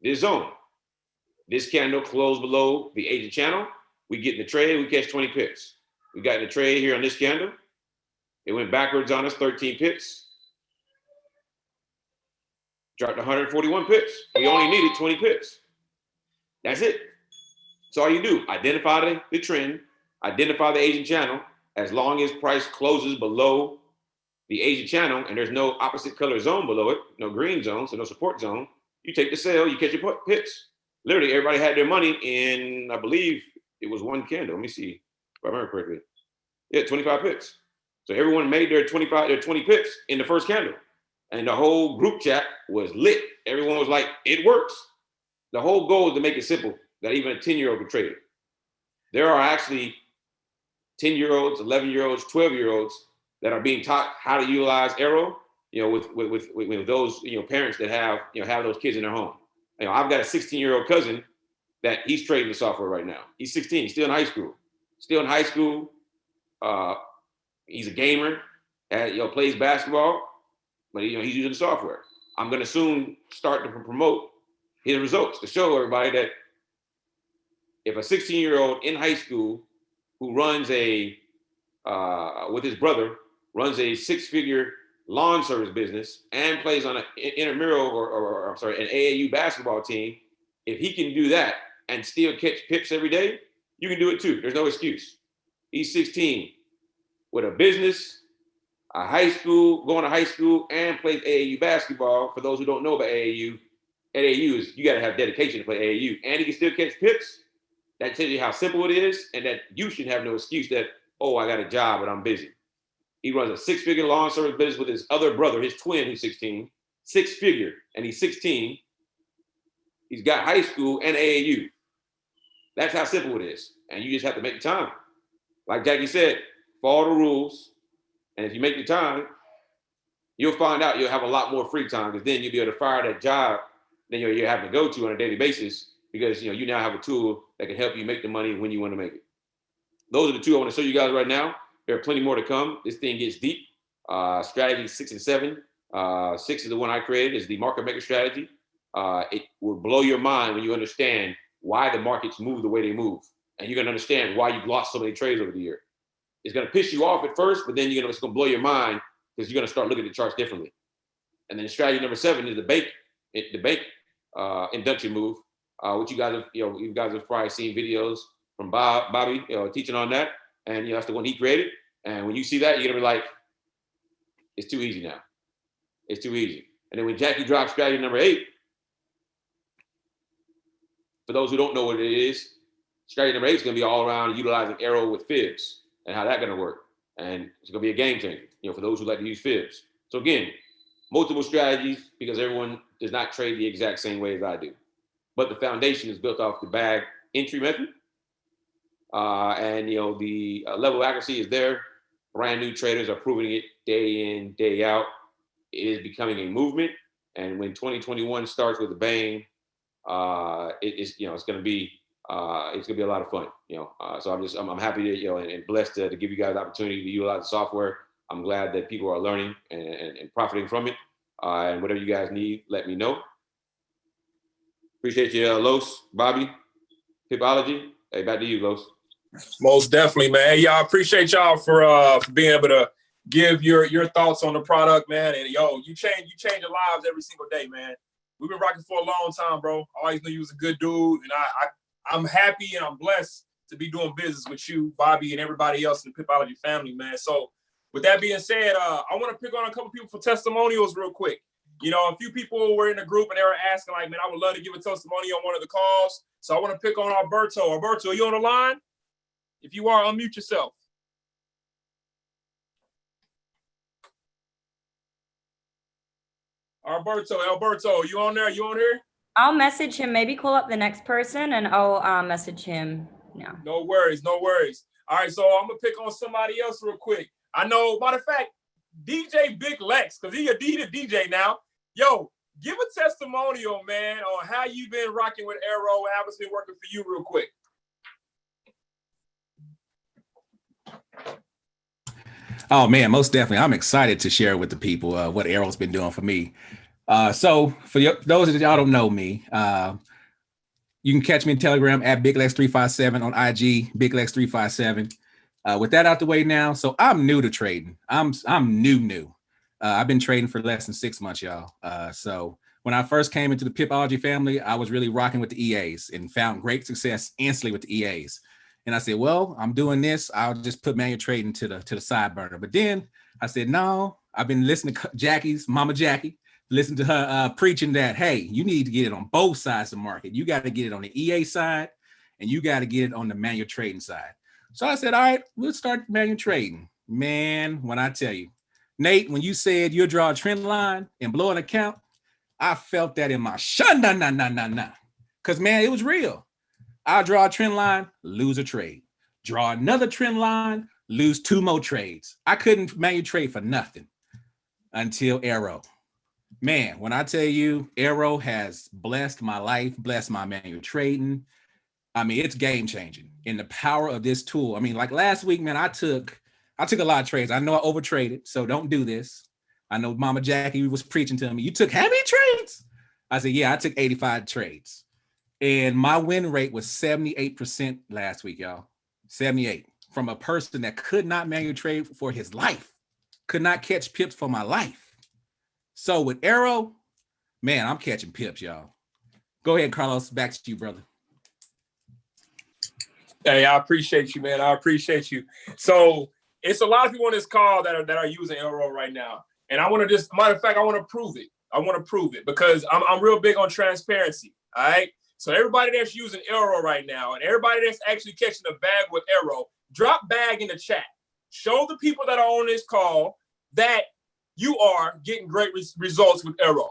this zone. This candle closed below the Asia channel. We get in the trade, we catch 20 pips. We got in the trade here on this candle. It went backwards on us, 13 pips. Dropped 141 pips. We only needed 20 pips. That's it. That's all you do. Identify the trend, identify the Asian channel. As long as price closes below the Asian channel and there's no opposite color zone below it, no green zone, so no support zone, you take the sale, you catch your pips. Literally, everybody had their money in, I believe it was one candle. Let me see if I remember correctly. Yeah, 25 pips. So everyone made their 20 pips in the first candle. And the whole group chat was lit. Everyone was like, it works. The whole goal is to make it simple that even a 10-year-old can trade it. There are actually 10-year-olds, 11-year-olds, 12-year-olds that are being taught how to utilize Airo, with those, parents that have those kids in their home. I've got a 16-year-old cousin that he's trading the software right now. He's 16, he's still in high school. He's a gamer, plays basketball, but he's using the software. I'm gonna soon start to promote his results to show everybody that if a 16-year-old in high school who runs with his brother, runs a 6-figure lawn service business and plays on an intramural or an AAU basketball team, if he can do that and still catch pips every day, you can do it too. There's no excuse. He's 16 with a business, going to high school and plays AAU basketball. For those who don't know about AAU is you got to have dedication to play AAU, and he can still catch pips. That tells you how simple it is, and that you should have no excuse that, oh, I got a job, but I'm busy. He runs a 6-figure lawn service business with his other brother, his twin, who's 16, 6-figure, and he's 16. He's got high school and AAU. That's how simple it is. And you just have to make the time. Like Jackie said, follow the rules. And if you make the time, you'll find out you'll have a lot more free time, because then you'll be able to fire that job that you're having to go to on a daily basis, because you now have a tool that can help you make the money when you want to make it. Those are the two I want to show you guys right now. There are plenty more to come. This thing gets deep. Strategy 6 and 7. 6 is the one I created, is the market maker strategy. It will blow your mind when you understand why the markets move the way they move. And you're going to understand why you've lost so many trades over the year. It's going to piss you off at first, but then it's going to blow your mind, because you're going to start looking at the charts differently. And then strategy number 7 is the bank induction move, which you guys have probably seen videos from Bobby, teaching on that, and that's the one he created. And when you see that, you're gonna be like, it's too easy now. It's too easy. And then when Jackie drops strategy number 8, for those who don't know what it is, strategy number 8 is gonna be all around utilizing Airo with fibs and how that's gonna work. And it's gonna be a game changer, for those who like to use fibs. So again, multiple strategies because everyone does not trade the exact same way as I do. But the foundation is built off the bag entry method. And the level of accuracy is there. Brand new traders are proving it day in, day out. It is becoming a movement. And when 2021 starts with a bang, it's going to be a lot of fun. So I'm happy to and blessed to give you guys the opportunity to utilize the software. I'm glad that people are learning and profiting from it. And whatever you guys need, let me know. Appreciate you, Los, Bobby, Pipology. Hey, back to you, Los. Most definitely, man. Hey, y'all, appreciate y'all for being able to give your thoughts on the product, man. And you change your lives every single day, man. We've been rocking for a long time, bro. I always knew you was a good dude, and I'm happy and I'm blessed to be doing business with you, Bobby, and everybody else in the Pipology family, man. So with that being said, I want to pick on a couple people for testimonials real quick. A few people were in the group and they were asking, like, man, I would love to give a testimony on one of the calls. So I want to pick on Alberto. Alberto, are you on the line? If you are, unmute yourself. Alberto, you on there? You on here? I'll message him. Maybe call up the next person and I'll message him now. No worries. All right, so I'm going to pick on somebody else real quick. I know, matter of fact, DJ Big Lex, because he a DJ now. Yo, give a testimonial, man, on how you've been rocking with Airo and how it's been working for you real quick. Oh, man, most definitely. I'm excited to share with the people what Airo's been doing for me. So for those of y'all don't know me, you can catch me in Telegram at BigLex357, on IG, BigLex357. With that out the way now, so I'm new to trading. I'm new. I've been trading for less than 6 months, y'all. So when I first came into the Pipology family, I was really rocking with the EAs and found great success instantly with the EAs. And I said, well, I'm doing this. I'll just put manual trading to the side burner. But then I said, no, I've been listening to Mama Jackie, listen to her preaching that, hey, you need to get it on both sides of the market. You got to get it on the EA side and you got to get it on the manual trading side. So I said, all right, we'll start manual trading. Man, when I tell you, Nate, when you said you'll draw a trend line and blow an account, I felt that in my nah. Because, man, it was real. I'll draw a trend line, lose a trade. Draw another trend line, lose 2 more trades. I couldn't manual trade for nothing until Airo. Man, when I tell you, Airo has blessed my life, blessed my manual trading. I mean, it's game changing in the power of this tool. I mean, like last week, man, I took a lot of trades. I know I overtraded, so don't do this. I know Mama Jackie was preaching to me. You took heavy trades? I said, yeah, I took 85 trades. And my win rate was 78% last week, y'all. 78 from a person that could not manual trade for his life, could not catch pips for my life. So with Airo, man, I'm catching pips, y'all. Go ahead, Carlos. Back to you, brother. Hey, I appreciate you, man. I appreciate you. So it's a lot of people on this call that are using Airo right now. And I want to matter of fact, I want to prove it. I want to prove it because I'm real big on transparency. All right. So everybody that's using Airo right now and everybody that's actually catching a bag with Airo, drop bag in the chat. Show the people that are on this call that you are getting great results with Airo.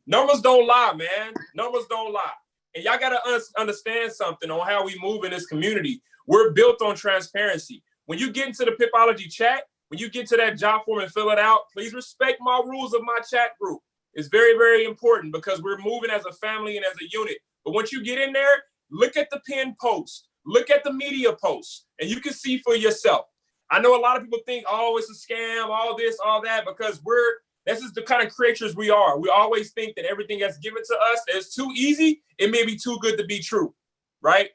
Numbers don't lie, man. Numbers don't lie. And y'all got to understand something on how we move in this community. We're built on transparency. When you get into the Pipology chat, when you get to that job form and fill it out, please respect my rules of my chat group. It's very, very important because we're moving as a family and as a unit. But once you get in there, look at the pinned post, look at the media posts, and you can see for yourself. I know a lot of people think, oh, it's a scam, all this, all that, because this is the kind of creatures we are. We always think that everything that's given to us is too easy. It may be too good to be true, right?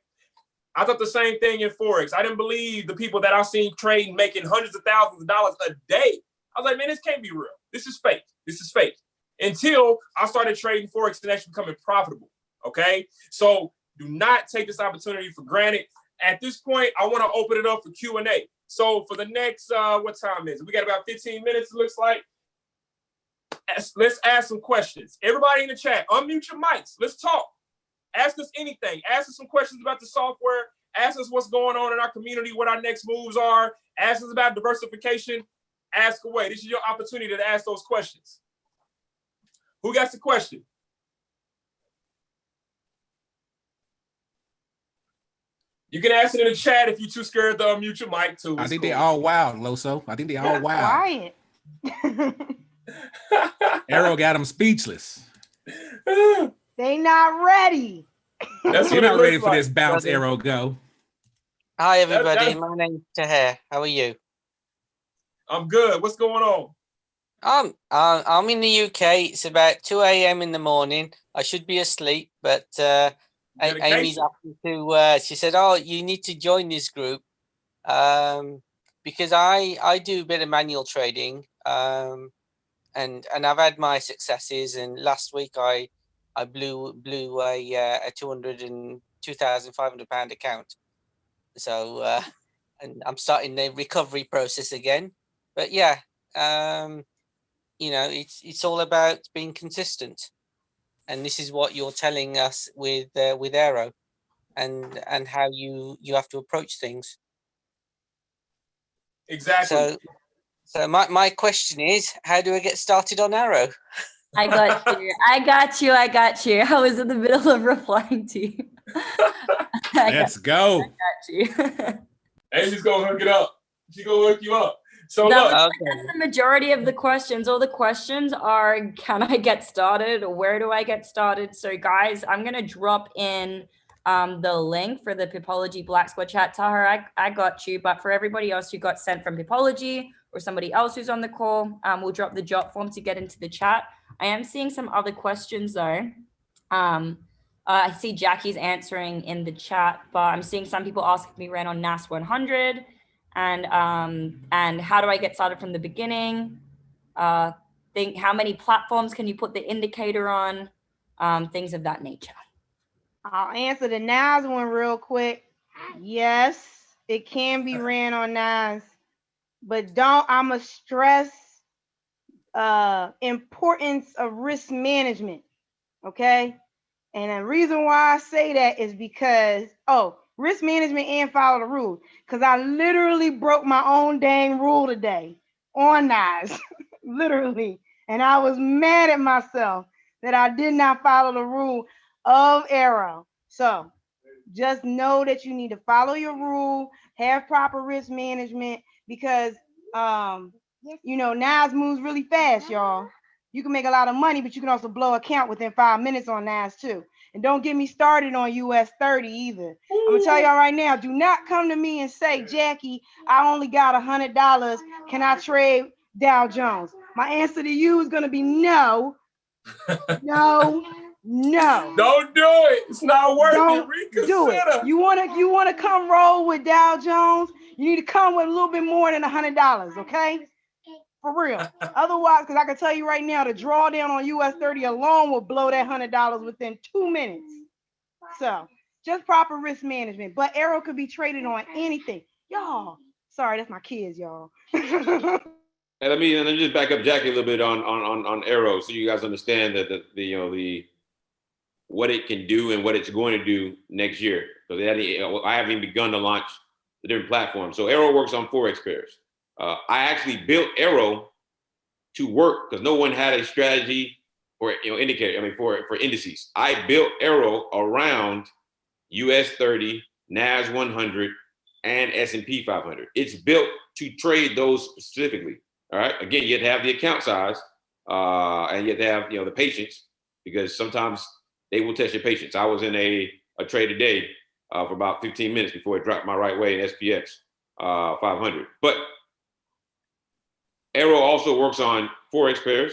I thought the same thing in Forex. I didn't believe the people that I've seen trading, making hundreds of thousands of dollars a day. I was like, man, this can't be real. This is fake. This is fake. Until I started trading Forex and actually becoming profitable, okay? So Do not take this opportunity for granted. At this point, I want to open it up for Q&A. So for the next, what time is it? We got about 15 minutes, it looks like. Let's ask some questions. Everybody in the chat, unmute your mics. Let's talk. Ask us anything. Ask us some questions about the software. Ask us what's going on in our community, what our next moves are. Ask us about diversification. Ask away. This is your opportunity to ask those questions. Who got the question? You can ask it in the chat if you're too scared to unmute your mic too. I think they all wild, Loso. I think they all wild. Quiet. Airo got them speechless. They not ready. That's They're what it not ready looks for like. this bounce Airo go. Hi everybody, that- my name's Tahir. How are you? I'm good. What's going on? I'm in the UK. It's about 2 a.m. in the morning. I should be asleep, but Amy's Dedication. asking to. She said, "Oh, you need to join this group because I do a bit of manual trading, and I've had my successes. And last week I blew a 2,500 pound account. So and I'm starting the recovery process again. But yeah, it's all about being consistent, and this is what you're telling us with Airo, and how you have to approach things. Exactly. So my question is, how do I get started on Airo? I got you. I was in the middle of replying to you. Let's go. Got you. Amy's gonna hook it up. She gonna hook you up. So That look, was that's the majority of the questions. All the questions are, can I get started? Or where do I get started? So guys, I'm gonna drop in the link for the Pipology Black Squad chat. Tahir, I got you. But for everybody else who got sent from Pipology or somebody else who's on the call, we'll drop the jot form to get into the chat. I am seeing some other questions though. I see Jackie's answering in the chat, but I'm seeing some people ask if we ran on NAS 100 and how do I get started from the beginning? Think how many platforms can you put the indicator on? Things of that nature. I'll answer the NAS one real quick. Yes, it can be ran on NAS, but I'ma stress importance of risk management. Okay. And the reason why I say that is because, risk management and follow the rules. Because I literally broke my own dang rule today on NAS, literally. And I was mad at myself that I did not follow the rule of Airo. So just know that you need to follow your rule, have proper risk management, because, NAS moves really fast, y'all. You can make a lot of money, but you can also blow account within 5 minutes on NAS too. And don't get me started on US 30 either. I'm gonna tell y'all right now, do not come to me and say, Jackie, I only got $100. Can I trade Dow Jones? My answer to you is gonna be no, no, no. don't do it. It's not worth Don't it. do it. Reconsider. You wanna come roll with Dow Jones? You need to come with a little bit more than $100, okay? For real. Otherwise, because I can tell you right now, the drawdown on US 30 alone will blow that $100 within 2 minutes. So just proper risk management. But Airo could be traded on anything. Y'all, sorry, that's my kids, y'all. Hey, let me just back up Jackie a little bit on Airo, so you guys understand that the what it can do and what it's going to do next year. Because I haven't even begun to launch the different platforms. So Airo works on Forex pairs. I actually built Airo to work because no one had a strategy for indicator. I mean for indices. I built Airo around US 30, NAS 100, and S&P 500. It's built to trade those specifically. All right. Again, you have to have the account size, and you have to have the patience, because sometimes they will test your patience. I was in a trade today for about 15 minutes before it dropped my right way in SPX 500. But Airo also works on Forex pairs.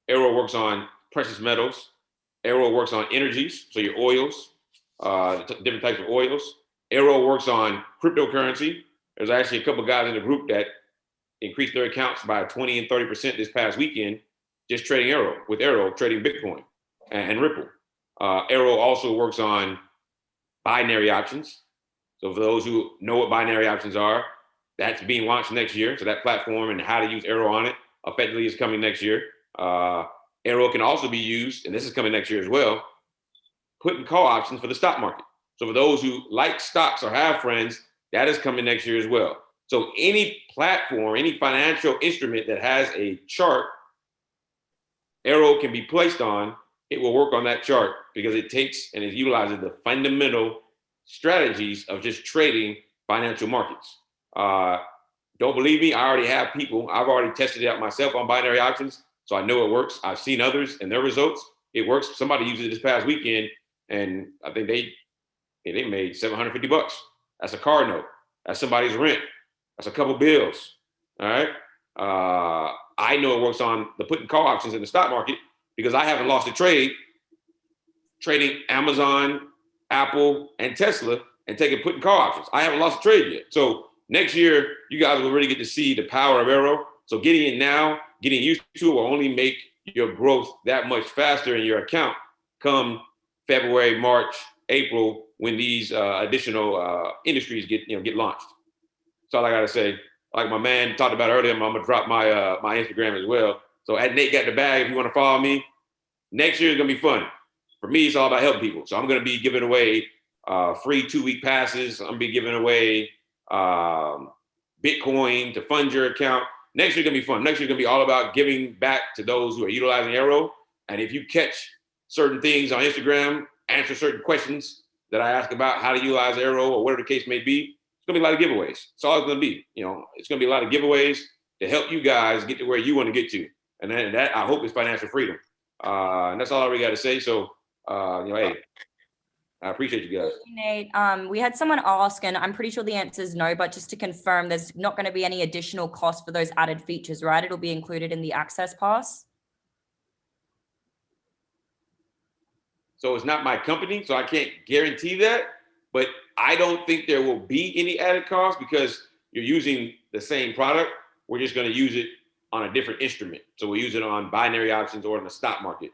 Airo works on precious metals. Airo works on energies, so your oils, different types of oils. Airo works on cryptocurrency. There's actually a couple of guys in the group that increased their accounts by 20 and 30% this past weekend, just trading Airo, trading Bitcoin and Ripple. Airo also works on binary options. So for those who know what binary options are, that's being launched next year. So that platform and how to use Airo on it effectively is coming next year. Airo can also be used, and this is coming next year as well, put and call options for the stock market. So for those who like stocks or have friends, that is coming next year as well. So any platform, any financial instrument that has a chart Airo can be placed on, it will work on that chart because it takes and it utilizes the fundamental strategies of just trading financial markets. Don't believe me? I already have people. I've already tested it out myself on binary options, so I know it works. I've seen others and their results. It works. Somebody used it this past weekend, and I think they made $750. That's a car note. That's somebody's rent. That's a couple bills. All right. I know it works on the put and call options in the stock market because I haven't lost a trade trading Amazon, Apple, and Tesla and taking put and call options. I haven't lost a trade yet. So next year, you guys will really get to see the power of Airo. So getting it now, getting used to it will only make your growth that much faster in your account come February, March, April, when these additional industries get launched. That's all I gotta say. Like my man talked about earlier, I'm gonna drop my my Instagram as well. So at Nate Got the Bag, if you want to follow me, next year is gonna be fun. For me, it's all about helping people. So I'm gonna be giving away free 2-week passes. I'm gonna be giving away Bitcoin to fund your account. Next year gonna be fun. Next year gonna be all about giving back to those who are utilizing Airo. And if you catch certain things on Instagram, answer certain questions that I ask about how to utilize Airo or whatever the case may be, it's gonna be a lot of giveaways. That's all it's gonna be. It's gonna be a lot of giveaways to help you guys get to where you want to get to. And then that I hope is financial freedom. And that's all I really got to say. So hey, I appreciate you guys. Nate, we had someone ask, and I'm pretty sure the answer is no, but just to confirm, there's not going to be any additional cost for those added features, right? It'll be included in the access pass. So it's not my company, so I can't guarantee that, but I don't think there will be any added cost because you're using the same product. We're just going to use it on a different instrument. So we'll use it on binary options or in the stock market.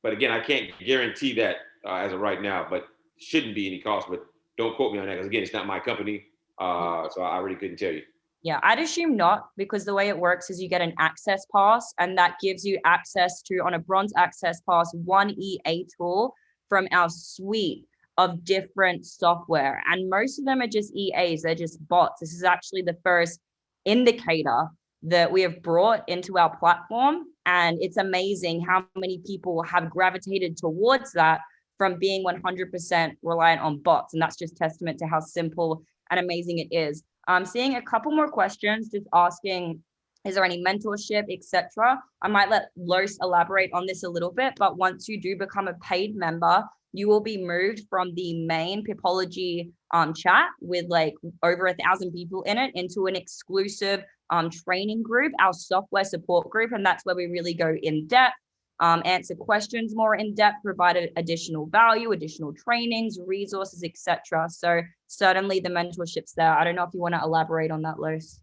But again, I can't guarantee that as of right now, but shouldn't be any cost, but don't quote me on that because again, it's not my company. So I really couldn't tell you. Yeah, I'd assume not, because the way it works is you get an access pass, and that gives you access to, on a bronze access pass, one EA tool from our suite of different software. And most of them are just EAs, they're just bots. This is actually the first indicator that we have brought into our platform. And it's amazing how many people have gravitated towards that from being 100% reliant on bots. And that's just testament to how simple and amazing it is. I'm seeing a couple more questions, just asking, is there any mentorship, etc. I might let Los elaborate on this a little bit, but once you do become a paid member, you will be moved from the main Pipology chat with like over 1,000 people in it into an exclusive training group, our software support group. And that's where we really go in depth, answer questions more in depth, provide additional value, additional trainings, resources, etc. So certainly the mentorship's there. I don't know if you want to elaborate on that, Los.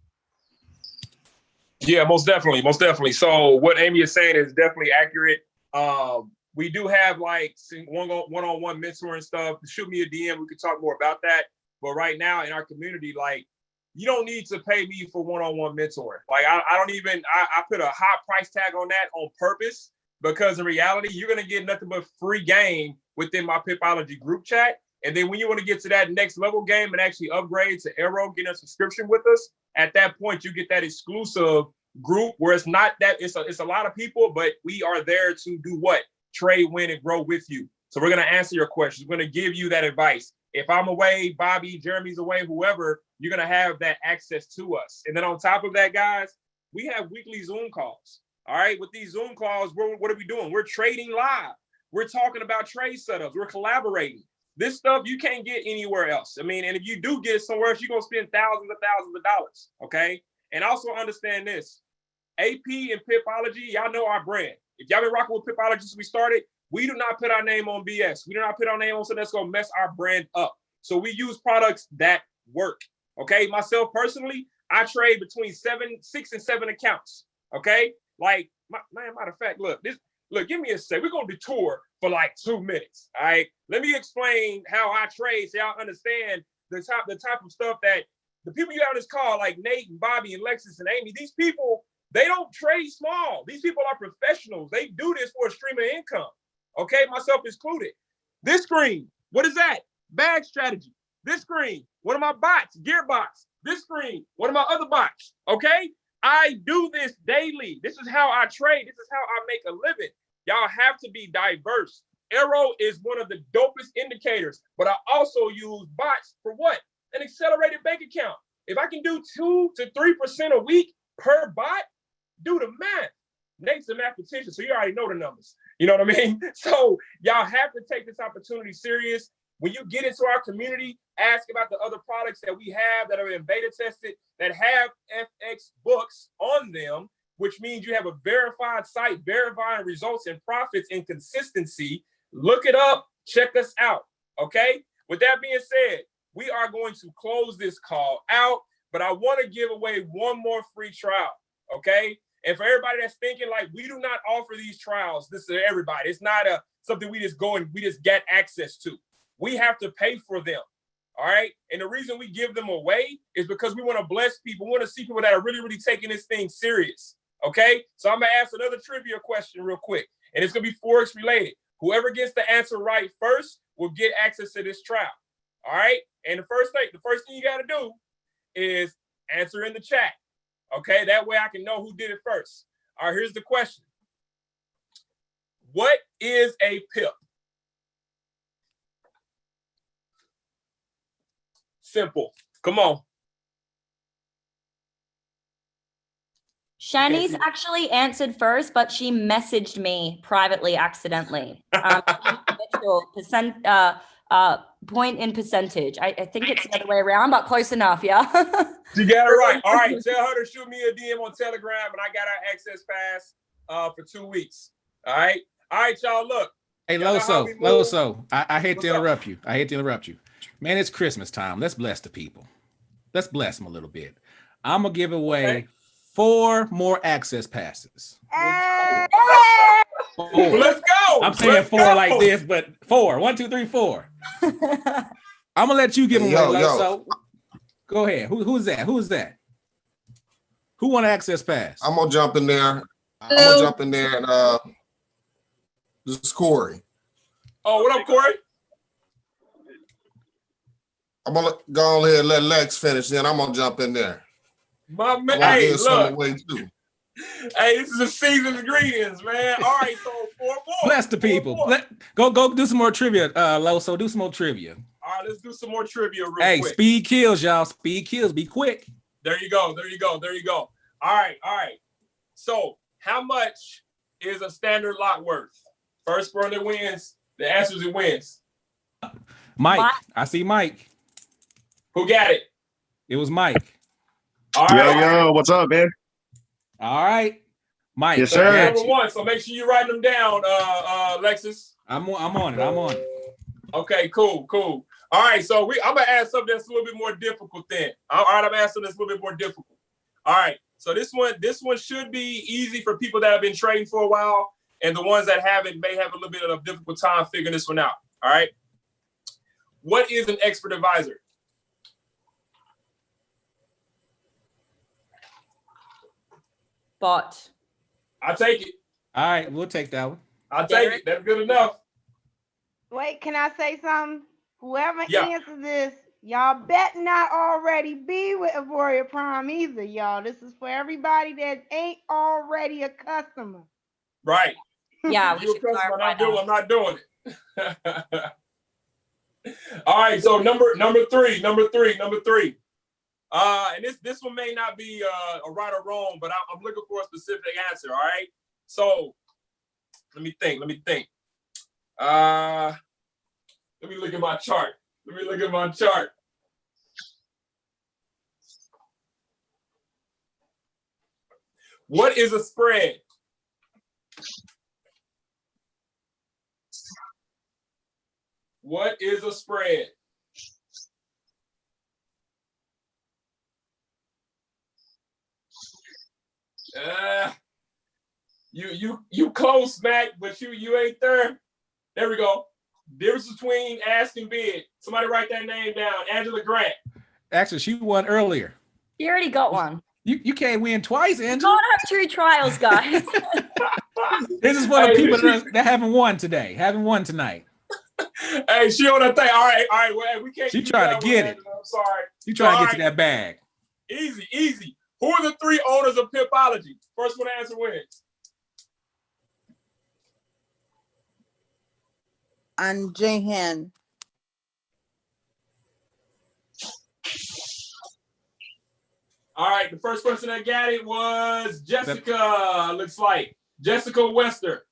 Yeah, most definitely. Most definitely. So what Amy is saying is definitely accurate. We do have like one-on-one mentoring stuff. Shoot me a DM. We could talk more about that. But right now in our community, like, you don't need to pay me for one-on-one mentoring. Like, I don't even, I put a high price tag on that on purpose, because in reality, you're going to get nothing but free game within my Pipology group chat. And then when you want to get to that next level game and actually upgrade to Airo, get a subscription with us, at that point, you get that exclusive group where it's not that, it's a lot of people, but we are there to do what? Trade, win, and grow with you. So we're going to answer your questions. We're going to give you that advice. If I'm away, Bobby, Jeremy's away, whoever, you're going to have that access to us. And then on top of that, guys, we have weekly Zoom calls. All right. With these Zoom calls, what are we doing? We're trading live. We're talking about trade setups. We're collaborating. This stuff you can't get anywhere else. I mean, and if you do get it somewhere else, you're going to spend thousands of dollars. Okay. And also understand this. AP and Pipology, y'all know our brand. If y'all been rocking with Pipology since we started, we do not put our name on BS. We do not put our name on something that's going to mess our brand up. So we use products that work. Okay. Myself personally, I trade between 6 and 7 accounts. Okay. Like, matter of fact, look, look, give me a sec. We're gonna detour for like 2 minutes. All right. Let me explain how I trade so y'all understand the type of stuff that the people you have on this call, like Nate and Bobby and Lexus and Amy, these people, they don't trade small. These people are professionals. They do this for a stream of income. Okay, myself included. This screen, what is that? Bag strategy. This screen, one of my bots, Gearbox. This screen, one of my other bots. Okay, I do this daily. This is how I trade. This is how I make a living. Y'all have to be diverse. Airo is one of the dopest indicators, but I also use bots for what? An accelerated bank account. If I can do 2 to 3% a week per bot, do the math. Nate's a mathematician, so you already know the numbers. You know what I mean? So y'all have to take this opportunity serious. When you get into our community, ask about the other products that we have that are in beta tested, that have FX books on them, which means you have a verified site, verifying results and profits and consistency. Look it up, check us out, okay? With that being said, we are going to close this call out, but I want to give away one more free trial, okay? And for everybody that's thinking, like, we do not offer these trials, this is everybody. It's not something we just go and we just get access to. We have to pay for them, all right? And the reason we give them away is because we want to bless people. We want to see people that are really, really taking this thing serious, okay? So I'm going to ask another trivia question real quick, and it's going to be Forex related. Whoever gets the answer right first will get access to this trial, all right? And the first thing you got to do is answer in the chat, okay? That way I can know who did it first. All right, here's the question. What is a PIP? Simple. Come on. Shanice actually answered first, but she messaged me privately accidentally. Point in percentage. I think it's the other way around, but close enough, yeah. You got it right. All right, tell her to shoot me a DM on Telegram, and I got our access pass for 2 weeks. All right, y'all. Look. Hey, Loso, I hate to interrupt you. Man, it's Christmas time. Let's bless the people. Let's bless them a little bit. I'm gonna give away 4 more access passes. Hey! 4. Let's go. I'm saying 4 like this, but 4. 1, 2, 3, 4. I'm gonna let you give them away, Loso. Go ahead. Who's that? Who want an access pass? I'm gonna jump in there. And this is Corey. Oh, what up, Corey? I'm gonna go ahead and let Lex finish, then I'm gonna jump in there. My man, hey, look. Hey, this is a seasoned greetings, man. All right, so 4 more. Bless the people. Go do some more trivia, Loso. Do some more trivia. All right, let's do some more trivia real quick. Hey, speed kills, y'all. Speed kills. Be quick. There you go. All right. So how much is a standard lot worth? First one that wins, the answer is it wins. Mike. I see Mike. Who got it? It was Mike. All right. Yo, what's up, man? All right. Mike. Yes, sir. Number 1, so make sure you write them down, Lexus. I'm on it. Okay, cool. All right, so I'm gonna ask something that's a little bit more difficult then. All right, I'm gonna ask something that's a little bit more difficult. All right, so this one should be easy for people that have been trading for a while, and the ones that haven't may have a little bit of a difficult time figuring this one out. All right. What is an expert advisor? Bot. I'll take it. All right, we'll take that one. I'll take it. That's good enough. Wait, can I say something? Whoever answers this, y'all bet not already be with Avoria Prime either, y'all. This is for everybody that ain't already a customer. Right. Yeah, we should clarify that. I'm not doing it. All right, so number three. And this one may not be a right or wrong, but I'm looking for a specific answer. All right. So let me think. Let me look at my chart. What is a spread? What is a spread? You close, Mac, but you ain't there. There we go. Difference between ask and bid. Somebody write that name down. Angela Grant. Actually, she won earlier. You already got one. You can't win twice, You Angela. don't have 2 trials, guys. This is for the people that haven't won today, haven't won tonight. Hey, she on that thing. All right. Well, we can't. She trying to get it. I'm sorry. You trying to get to that bag. Easy. Who are the 3 owners of Pipology? First one to answer wins. And Jehan. All right, the first person that got it was Jessica. Looks like Jessica Wester,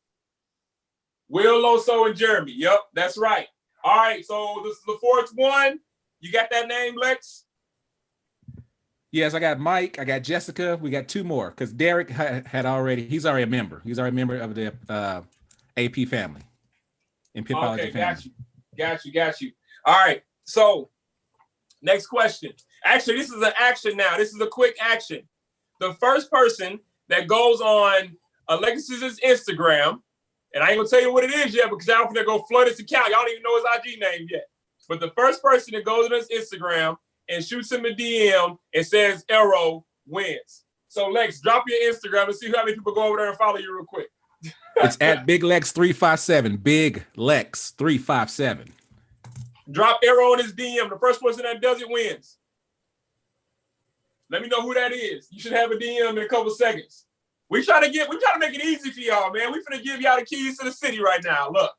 Will Loso, and Jeremy. Yep, that's right. All right, so this is the 4th one. You got that name, Lex? Yes, I got Mike. I got Jessica. We got 2 more because Derek he's already a member. He's already a member of the AP family in Pipology Okay, family. Got you. All right, so next question. Actually, this is an action now. This is a quick action. The first person that goes on Alexis's Instagram, and I ain't gonna tell you what it is yet because y'all gonna go flood his account. Y'all don't even know his IG name yet. But the first person that goes on his Instagram and shoots him a DM and says Airo wins. So Lex, drop your Instagram and see how many people go over there and follow you real quick. It's at Big Lex 357. Big Lex 357. Drop Airo on his DM. The first person that does it wins. Let me know who that is. You should have a DM in a couple seconds. We try to make it easy for y'all, man. We finna give y'all the keys to the city right now. Look.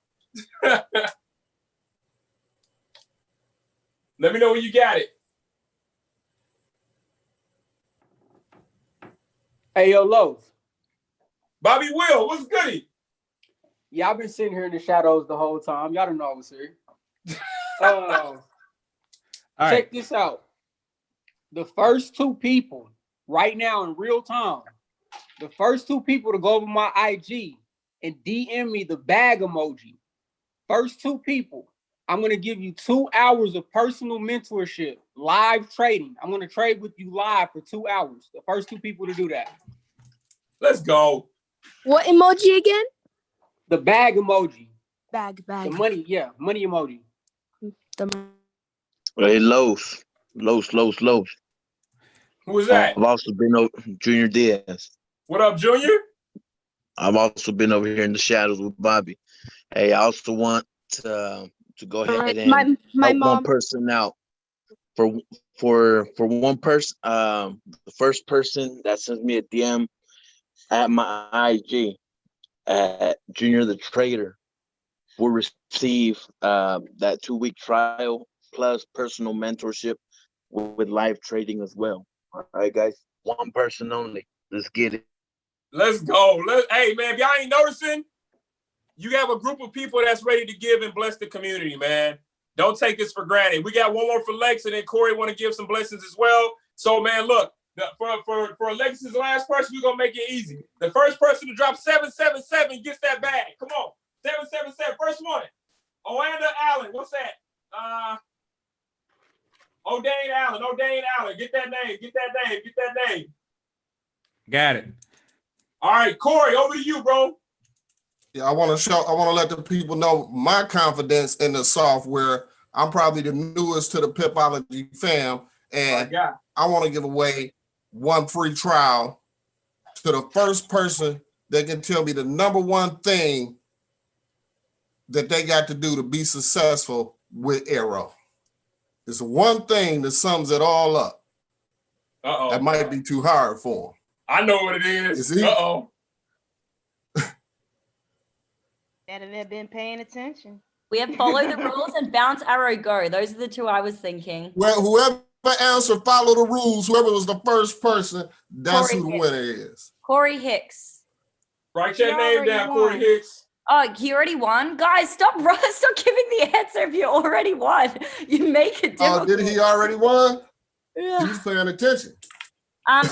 Let me know when you got it. Hey, yo, Lowe's. Bobby Will, what's goody? Yeah, I've been sitting here in the shadows the whole time. Y'all don't know I was here. Check this out. The first 2 people right now in real time, the first 2 people to go over my IG and DM me the bag emoji, first 2 people, I'm going to give you 2 hours of personal mentorship, live trading. I'm going to trade with you live for 2 hours. The first 2 people to do that. Let's go. What emoji again? The bag emoji. Bag. The money, yeah, money emoji. Hey, Los. Who is that? I've also been over Junior Diaz. What up, Junior? I've also been over here in the shadows with Bobby. Hey, I also want to go ahead and help one person out. For one person, the first person that sends me a DM at my IG at Junior the Trader will receive that 2-week trial plus personal mentorship with live trading as well. All right, guys, one person only. Let's get it. Let's go. Hey, man, if y'all ain't noticing, you have a group of people that's ready to give and bless the community, man. Don't take this for granted. We got one more for Lex, and then Corey want to give some blessings as well. So, man, look, for Alexis's last person, we're going to make it easy. The first person to drop 777 gets that bag. Come on. 777. First one. Oanda Allen. What's that? O'Dane Allen. Get that name. Got it. All right, Corey, over to you, bro. Yeah, I want to let the people know my confidence in the software. I'm probably the newest to the Pipology fam, and I want to give away 1 free trial to the first person that can tell me the number 1 thing that they got to do to be successful with Airo. It's one thing that sums it all up. That might be too hard for them. I know what it is. Better have been paying attention. We have follow the rules and bounce arrow go. Those are the 2 I was thinking. Well, whoever answered follow the rules, whoever was the first person, that's who the winner is. Corey Hicks. Write your name down, Corey Hicks. Oh, he already won? Guys, stop giving the answer if you already won. You make it difficult. Oh, did he already won? Yeah. He was paying attention.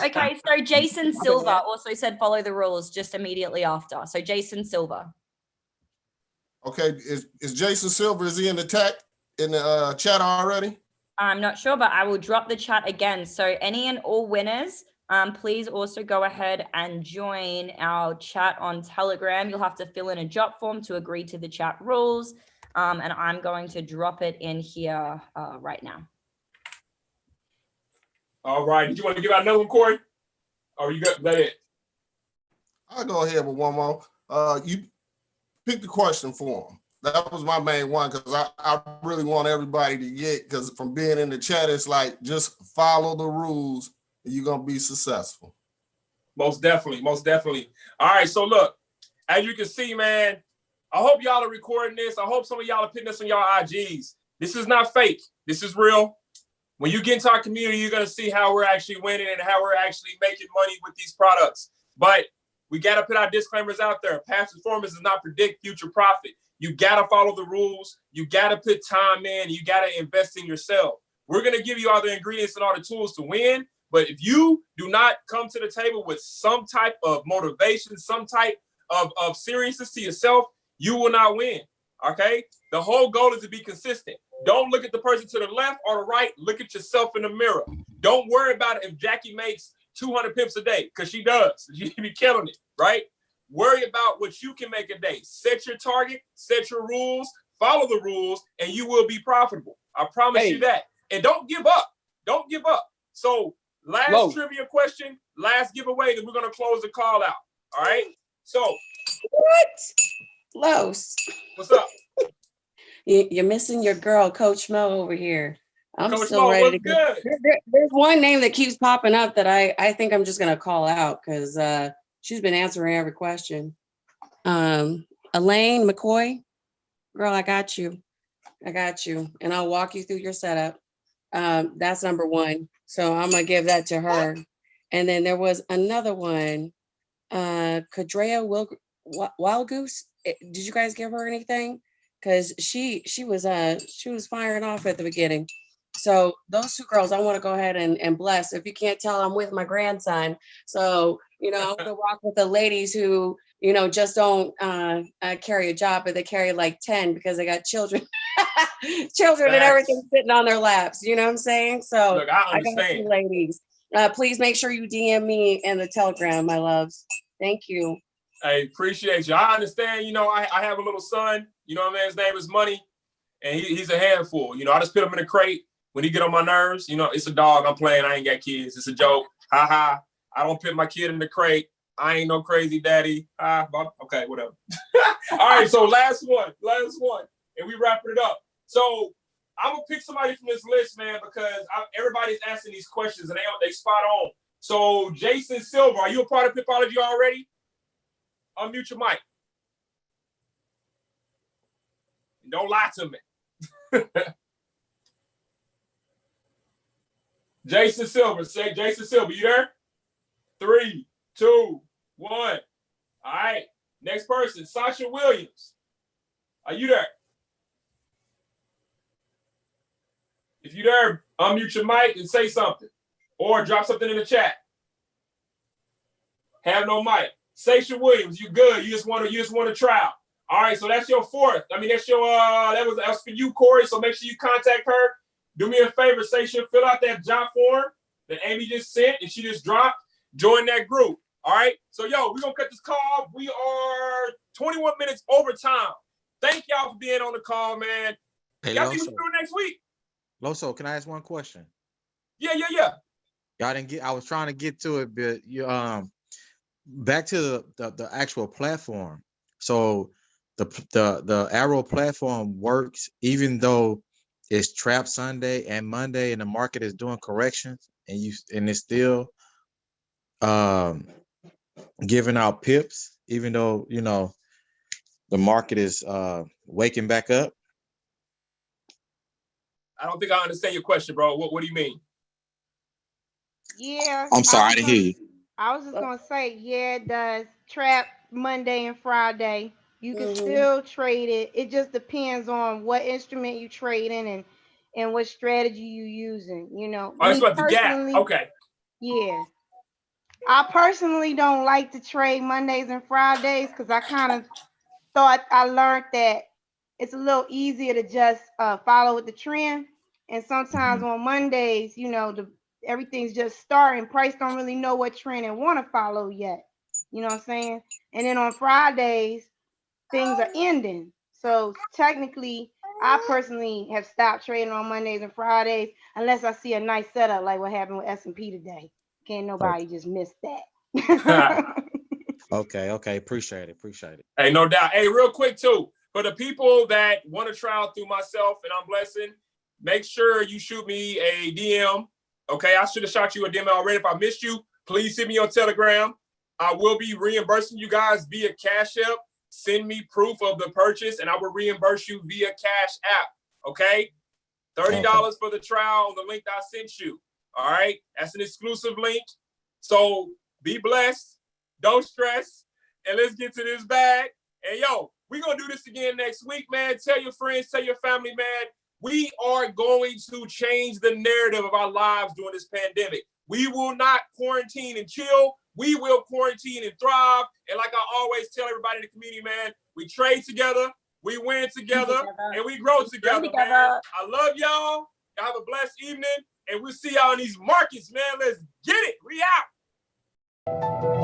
Okay, so Jason Silva also said follow the rules just immediately after. So Jason Silva. Okay, is Jason Silver, is he in the chat already? I'm not sure, but I will drop the chat again. So any and all winners Please also go ahead and join our chat on Telegram. You'll have to fill in a job form to agree to the chat rules. And I'm going to drop it in here right now. All right. Did you want to give out another one, Corey? Or you got that it? I'll go ahead with one more. You pick the question for them. That was my main one because I really want everybody to get, because from being in the chat, it's like just follow the rules and you're going to be successful. Most definitely. Most definitely. All right. So look, as you can see, man, I hope y'all are recording this. I hope some of y'all are putting this on y'all IGs. This is not fake. This is real. When you get into our community, you're going to see how we're actually winning and how we're actually making money with these products. But we got to put our disclaimers out there. Past performance does not predict future profit. You got to follow the rules. You got to put time in. You got to invest in yourself. We're going to give you all the ingredients and all the tools to win. But if you do not come to the table with some type of motivation, some type of seriousness to yourself, you will not win. Okay? The whole goal is to be consistent. Don't look at the person to the left or the right. Look at yourself in the mirror. Don't worry about if Jackie makes 200 pips a day, because she does. She be killing it, right? Worry about what you can make a day. Set your target, set your rules, follow the rules, and you will be profitable. I promise you that. And don't give up. Don't give up. So last trivia question, last giveaway, then we're going to close the call out. All right? So. What? Los. What's up? You're missing your girl, Coach Mo over here. I'm Coach still Mo, ready to what's go. good? There's one name that keeps popping up that I think I'm just going to call out because she's been answering every question. Elaine McCoy, girl, I got you. I got you. And I'll walk you through your setup. That's number one. So I'm going to give that to her. And then there was another one, Kadrea Wild Goose. Did you guys give her anything? Because she was firing off at the beginning. So those two girls, I want to go ahead and bless. If you can't tell, I'm with my grandson. So, I'm going to walk with the ladies who, just don't carry a job, but they carry like 10 because they got children, children and everything sitting on their laps. You know what I'm saying? So look, I got you ladies. Please make sure you DM me in the Telegram, my loves. Thank you. I appreciate you. I understand, I have a little son, his name is Money, and he's a handful. I just put him in a crate when he get on my nerves. It's a dog I'm playing. I ain't got kids. It's a joke. Ha ha. I don't put my kid in the crate. I ain't no crazy daddy. Okay, whatever. All right, so last one, and we wrapping it up. So I'm gonna pick somebody from this list, man, because everybody's asking these questions and they spot on. So Jason Silver, are you a part of Pipology already? Unmute your mic. Don't lie to me. Jason Silver, say Jason Silver, you there? 3, 2, 1. All right. Next person, Sasha Williams. Are you there? If you're there, unmute your mic and say something. Or drop something in the chat. Have no mic. Sasha Williams, you good. You just want to try out. All right, so that's your fourth. I mean, that's your that was for you, Corey. So make sure you contact her. Do me a favor, Sasha, fill out that job form that Amy just sent and she just dropped. Join that group. All right. So we're gonna cut this call off. We are 21 minutes over time. Thank y'all for being on the call, man. Hey, y'all think we should do it next week? Loso, can I ask one question? Yeah. Y'all didn't get. I was trying to get to it, but you back to the actual platform. So the Airo platform works even though it's Trap Sunday and Monday and the market is doing corrections and it's still giving out pips even though the market is waking back up. I don't think I understand your question, bro. What do you mean? Yeah. I'm sorry, I didn't hear you. I was just gonna say, yeah, it does. Trap Monday and Friday. You can still trade it. It just depends on what instrument you trade in and what strategy you using. Oh, that's about the gap. Okay. Yeah. I personally don't like to trade Mondays and Fridays because I kind of thought I learned that it's a little easier to just follow with the trend. And sometimes on Mondays, everything's just starting. Price don't really know what trend and want to follow yet. You know what I'm saying? And then on Fridays, things are ending. So technically, I personally have stopped trading on Mondays and Fridays unless I see a nice setup like what happened with S&P today. Can't nobody just miss that. Okay. Appreciate it. Hey, no doubt. Hey, real quick too, for the people that want to try out through myself and I'm blessing, make sure you shoot me a DM. Okay, I should have shot you a DM already. If I missed you, please send me on Telegram. I will be reimbursing you guys via Cash App. Send me proof of the purchase and I will reimburse you via Cash App. Okay? $30 for the trial on the link that I sent you. All right? That's an exclusive link. So be blessed. Don't stress. And let's get to this bag. And yo, we're going to do this again next week, man. Tell your friends, tell your family, man. We are going to change the narrative of our lives during this pandemic. We will not quarantine and chill. We will quarantine and thrive. And like I always tell everybody in the community, man, we trade together, we win together, and we grow together, man. I love y'all. Y'all have a blessed evening, and we'll see y'all in these markets, man. Let's get it. We out.